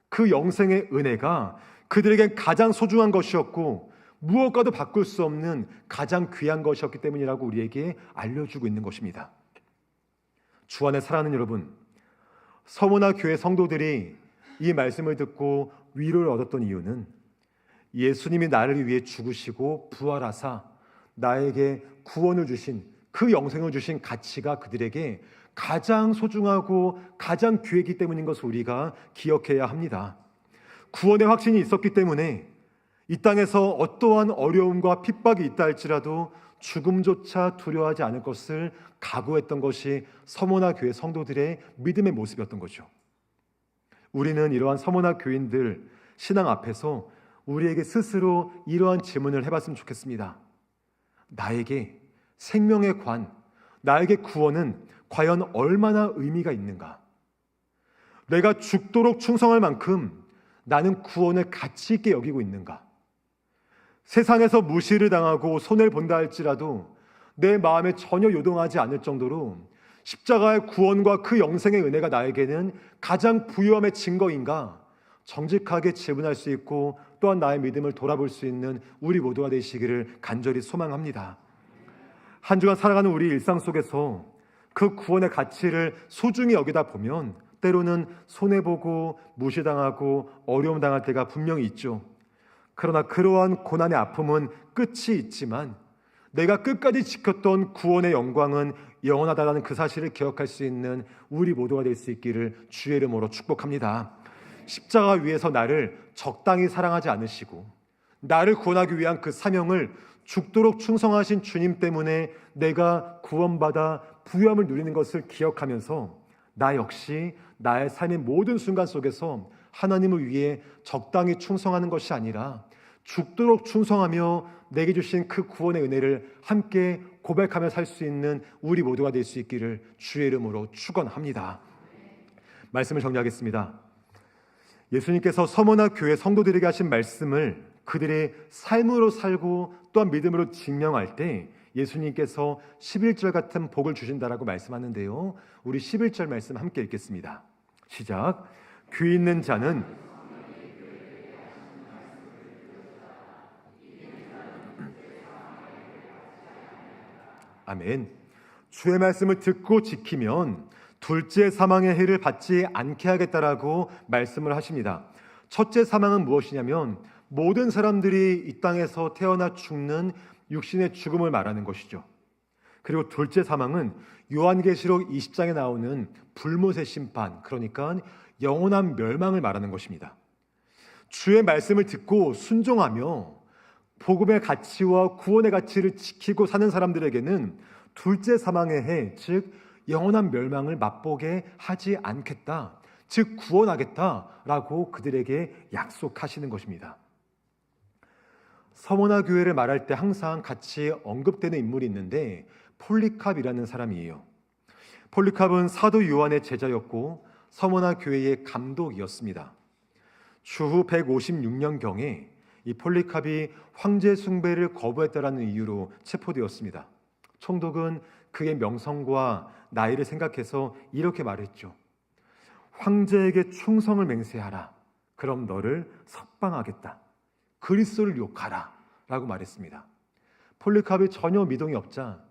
그 영생의 은혜가 그들에겐 가장 소중한 것이었고 무엇과도 바꿀 수 없는 가장 귀한 것이었기 때문이라고 우리에게 알려주고 있는 것입니다. 주 안에 사랑하는 여러분, 서머나 교회 성도들이 이 말씀을 듣고 위로를 얻었던 이유는 예수님이 나를 위해 죽으시고 부활하사 나에게 구원을 주신 그 영생을 주신 가치가 그들에게 가장 소중하고 가장 귀했기 때문인 것을 우리가 기억해야 합니다. 구원의 확신이 있었기 때문에 이 땅에서 어떠한 어려움과 핍박이 있다 할지라도 죽음조차 두려워하지 않을 것을 각오했던 것이 서머나 교회 성도들의 믿음의 모습이었던 거죠. 우리는 이러한 서머나 교인들 신앙 앞에서 우리에게 스스로 이러한 질문을 해봤으면 좋겠습니다. 나에게 생명의 관, 나에게 구원은 과연 얼마나 의미가 있는가? 내가 죽도록 충성할 만큼 나는 구원을 가치 있게 여기고 있는가? 세상에서 무시를 당하고 손해를 본다 할지라도 내 마음에 전혀 요동하지 않을 정도로 십자가의 구원과 그 영생의 은혜가 나에게는 가장 부유함의 증거인가? 정직하게 질문할 수 있고 또한 나의 믿음을 돌아볼 수 있는 우리 모두가 되시기를 간절히 소망합니다. 한 주간 살아가는 우리 일상 속에서 그 구원의 가치를 소중히 여기다 보면 때로는 손해보고 무시당하고 어려움 당할 때가 분명히 있죠. 그러나 그러한 고난의 아픔은 끝이 있지만 내가 끝까지 지켰던 구원의 영광은 영원하다는 그 사실을 기억할 수 있는 우리 모두가 될 수 있기를 주의 이름으로 축복합니다. 십자가 위에서 나를 적당히 사랑하지 않으시고 나를 구원하기 위한 그 사명을 죽도록 충성하신 주님 때문에 내가 구원받아 부유함을 누리는 것을 기억하면서 나 역시 나의 삶의 모든 순간 속에서 하나님을 위해 적당히 충성하는 것이 아니라 죽도록 충성하며 내게 주신 그 구원의 은혜를 함께 고백하며 살 수 있는 우리 모두가 될 수 있기를 주의 이름으로 축원합니다. 말씀을 정리하겠습니다. 예수님께서 서머나 교회 성도들에게 하신 말씀을 그들의 삶으로 살고 또한 믿음으로 증명할 때 예수님께서 11절 같은 복을 주신다라고 말씀하는데요. 우리 11절 말씀 함께 읽겠습니다. 시작. 귀 있는 자는 아멘. 주의 말씀을 듣고 지키면 둘째 사망의 해를 받지 않게 하겠다라고 말씀을 하십니다. 첫째 사망은 무엇이냐면 모든 사람들이 이 땅에서 태어나 죽는 육신의 죽음을 말하는 것이죠. 그리고 둘째 사망은 요한계시록 20장에 나오는 불못의 심판, 그러니까 영원한 멸망을 말하는 것입니다. 주의 말씀을 듣고 순종하며 복음의 가치와 구원의 가치를 지키고 사는 사람들에게는 둘째 사망의 해, 즉 영원한 멸망을 맛보게 하지 않겠다, 즉 구원하겠다라고 그들에게 약속하시는 것입니다. 서머나 교회를 말할 때 항상 같이 언급되는 인물이 있는데 폴리캅이라는 사람이에요. 폴리캅은 사도 요한의 제자였고 서머나 교회의 감독이었습니다. 주후 156년경에 이 폴리캅이 황제 숭배를 거부했다라는 이유로 체포되었습니다. 총독은 그의 명성과 나이를 생각해서 이렇게 말했죠. 황제에게 충성을 맹세하라. 그럼 너를 석방하겠다. 그리스도를 욕하라 라고 말했습니다. 폴리캅이 전혀 미동이 없자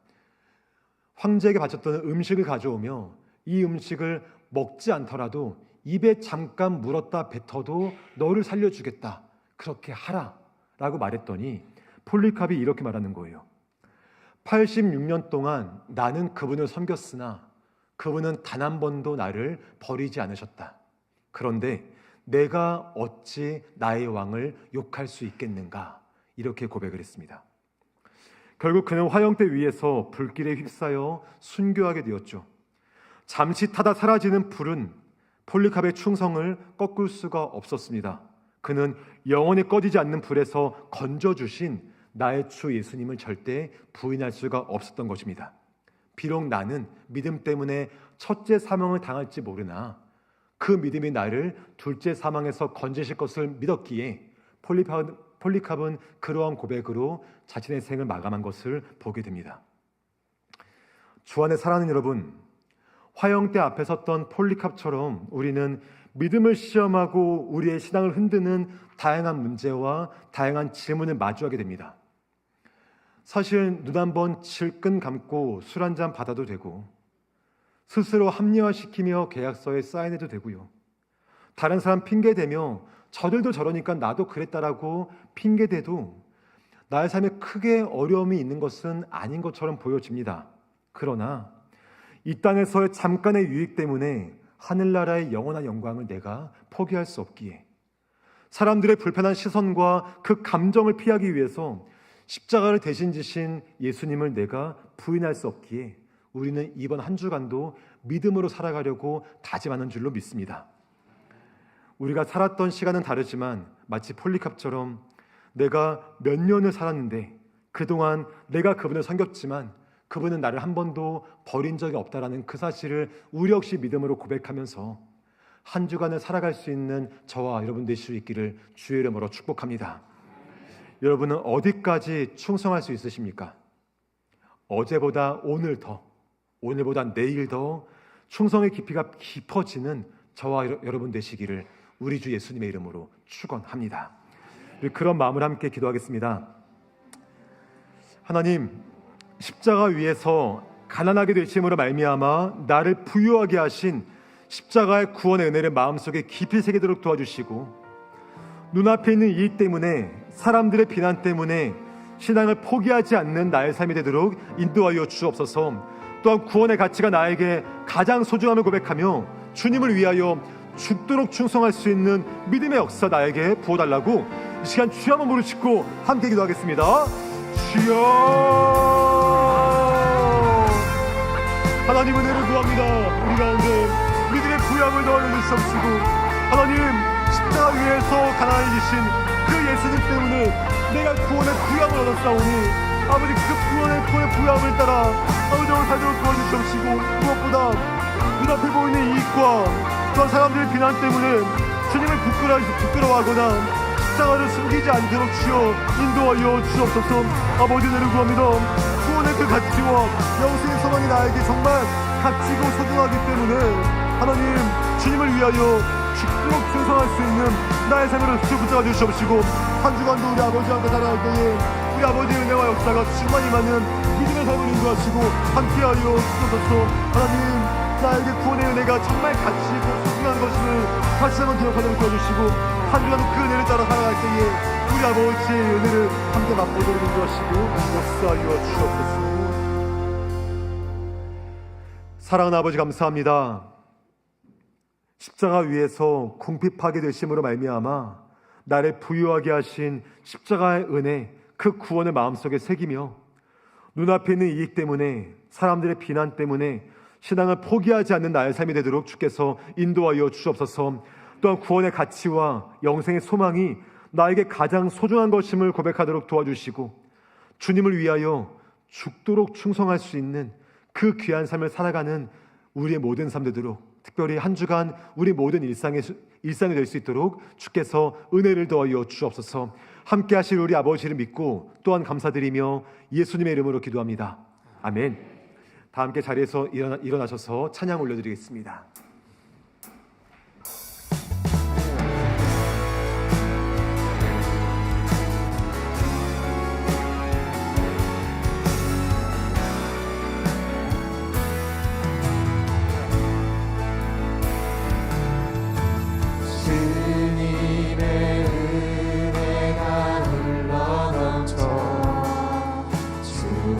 황제에게 바쳤던 음식을 가져오며 이 음식을 먹지 않더라도 입에 잠깐 물었다 뱉어도 너를 살려주겠다. 그렇게 하라 라고 말했더니 폴리캅이 이렇게 말하는 거예요. 86년 동안 나는 그분을 섬겼으나 그분은 단 한 번도 나를 버리지 않으셨다. 그런데 내가 어찌 나의 왕을 욕할 수 있겠는가? 이렇게 고백을 했습니다. 결국 그는 화형대 위에서 불길에 휩싸여 순교하게 되었죠. 잠시 타다 사라지는 불은 폴리캅의 충성을 꺾을 수가 없었습니다. 그는 영원히 꺼지지 않는 불에서 건져주신 나의 주 예수님을 절대 부인할 수가 없었던 것입니다. 비록 나는 믿음 때문에 첫째 사망을 당할지 모르나 그 믿음이 나를 둘째 사망에서 건지실 것을 믿었기에 폴리캅은 그러한 고백으로 자신의 생을 마감한 것을 보게 됩니다. 주 안에 사랑하는 여러분, 화형대 앞에 섰던 폴리캅처럼 우리는 믿음을 시험하고 우리의 신앙을 흔드는 다양한 문제와 다양한 질문을 마주하게 됩니다. 사실 눈 한번 질끈 감고 술 한잔 받아도 되고, 스스로 합리화시키며 계약서에 사인해도 되고요, 다른 사람 핑계대며 저들도 저러니까 나도 그랬다라고 핑계대도 나의 삶에 크게 어려움이 있는 것은 아닌 것처럼 보여집니다. 그러나 이 땅에서의 잠깐의 유익 때문에 하늘나라의 영원한 영광을 내가 포기할 수 없기에, 사람들의 불편한 시선과 그 감정을 피하기 위해서 십자가를 대신 지신 예수님을 내가 부인할 수 없기에 우리는 이번 한 주간도 믿음으로 살아가려고 다짐하는 줄로 믿습니다. 우리가 살았던 시간은 다르지만 마치 폴리캅처럼 내가 몇 년을 살았는데 그동안 내가 그분을 섬겼지만 그분은 나를 한 번도 버린 적이 없다라는 그 사실을 우리 역시 믿음으로 고백하면서 한 주간을 살아갈 수 있는 저와 여러분 되실 수 있기를 주의 이름으로 축복합니다. 여러분은 어디까지 충성할 수 있으십니까? 어제보다 오늘 더, 오늘보다 내일 더 충성의 깊이가 깊어지는 저와 여러분 되시기를 우리 주 예수님의 이름으로 축원합니다. 그런 마음을 함께 기도하겠습니다. 하나님, 십자가 위에서 가난하게 되심으로 말미암아 나를 부유하게 하신 십자가의 구원의 은혜를 마음속에 깊이 새기도록 도와주시고, 눈앞에 있는 일 때문에, 사람들의 비난 때문에 신앙을 포기하지 않는 나의 삶이 되도록 인도하여 주옵소서. 또한 구원의 가치가 나에게 가장 소중함을 고백하며 주님을 위하여 죽도록 충성할 수 있는 믿음의 역사 나에게 부어달라고 이 시간 주여 한번 부르짖고 함께 기도하겠습니다. 주여, 하나님 은혜를 구합니다. 우리 가운데 믿음의 부양을 더하여 주시옵시고, 하나님 십자가 위에서 가난해지신 그 예수님 때문에 내가 구원의 부양을 얻었사오니 아버지, 그 구원의 부양을 따라 아버지 오늘 살도록 도와주시옵시고, 무엇보다 눈앞에 보이는 이익과 또한 사람들의 비난 때문에 주님을 부끄러워하거나 십자가를 숨기지 않도록 주여 인도하여 주옵소서. 아버지 은혜를 구합니다. 구원의 그 가치와 영생의 소망이 나에게 정말 가치고 소중하기 때문에 하나님 주님을 위하여 죽도록 충성할 수 있는 나의 삶으로 주 붙잡아 주시옵시고, 한 주간도 우리 아버지와 함께 살아갈 때에 우리 아버지의 은혜와 역사가 충만히 많은 믿음의 삶을 인도하시고 함께하여 주옵소서. 하나님, 나에게 구원의 은혜가 정말 가치있고 소중한 것임을 다시 한번 기억하도록 도와주시고, 한 주간 그 은혜를 따라 살아갈 때에 우리 아버지의 은혜를 함께 맛보도록 인도하시고 역사하여 주옵소서. 사랑하는 아버지, 감사합니다. 십자가 위에서 궁핍하게 되심으로 말미암아 나를 부유하게 하신 십자가의 은혜, 그 구원을 마음속에 새기며 눈앞에 있는 이익 때문에, 사람들의 비난 때문에 신앙을 포기하지 않는 나의 삶이 되도록 주께서 인도하여 주옵소서. 또한 구원의 가치와 영생의 소망이 나에게 가장 소중한 것임을 고백하도록 도와주시고, 주님을 위하여 죽도록 충성할 수 있는 그 귀한 삶을 살아가는 우리의 모든 삶 되도록, 특별히 한 주간 우리 모든 일상이 될 수 있도록 주께서 은혜를 더하여 주옵소서. 함께 하실 우리 아버지를 믿고 또한 감사드리며 예수님의 이름으로 기도합니다. 아멘. 다 함께 자리에서 일어나셔서 찬양 올려드리겠습니다.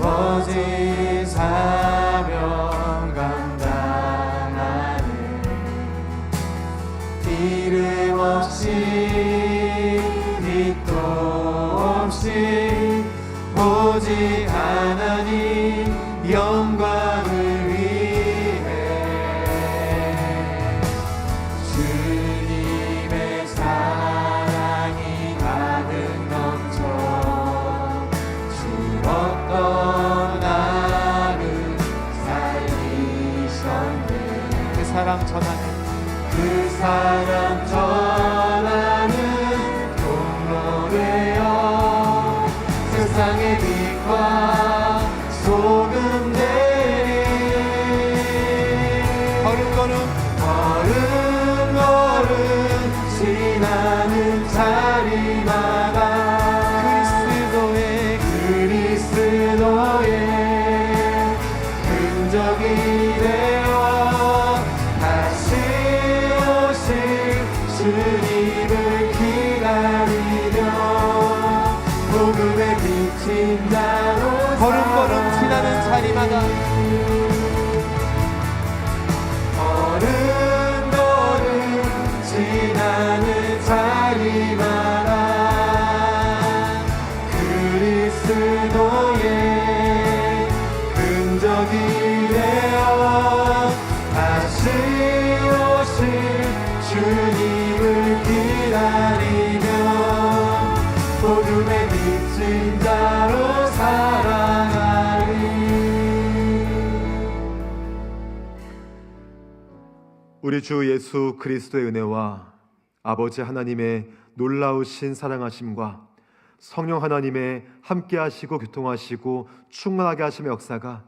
주어진 사명 감당하는 주님을 기다리며 복음의 비친 자로 걸음걸음 지나는 자리마다 걸음걸음 지나는 자리마다 그리스도의 흔적이 되어 다시 오실 주님을 기다리며 복음의 비친 자로 살아가리. 우리 주 예수 그리스도의 은혜와 아버지 하나님의 놀라우신 사랑하심과 성령 하나님의 함께하시고 교통하시고 충만하게 하심의 역사가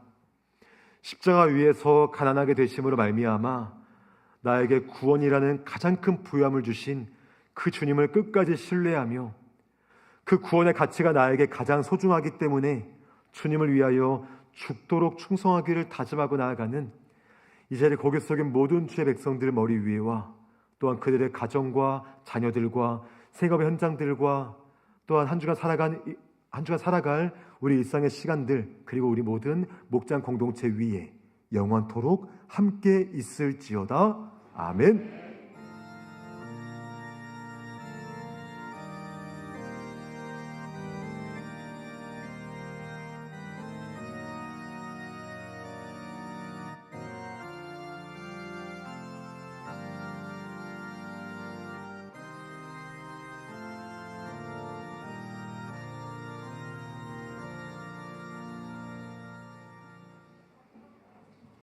십자가 위에서 가난하게 되심으로 말미암아 나에게 구원이라는 가장 큰 부유함을 주신 그 주님을 끝까지 신뢰하며 그 구원의 가치가 나에게 가장 소중하기 때문에 주님을 위하여 죽도록 충성하기를 다짐하고 나아가는 이 자리에 고개 숙인 모든 주의 백성들 머리 위에와 또한 그들의 가정과 자녀들과 생업의 현장들과 또한 한 주간 살아갈 우리 일상의 시간들 그리고 우리 모든 목장 공동체 위에 영원토록 함께 있을지어다. 아멘.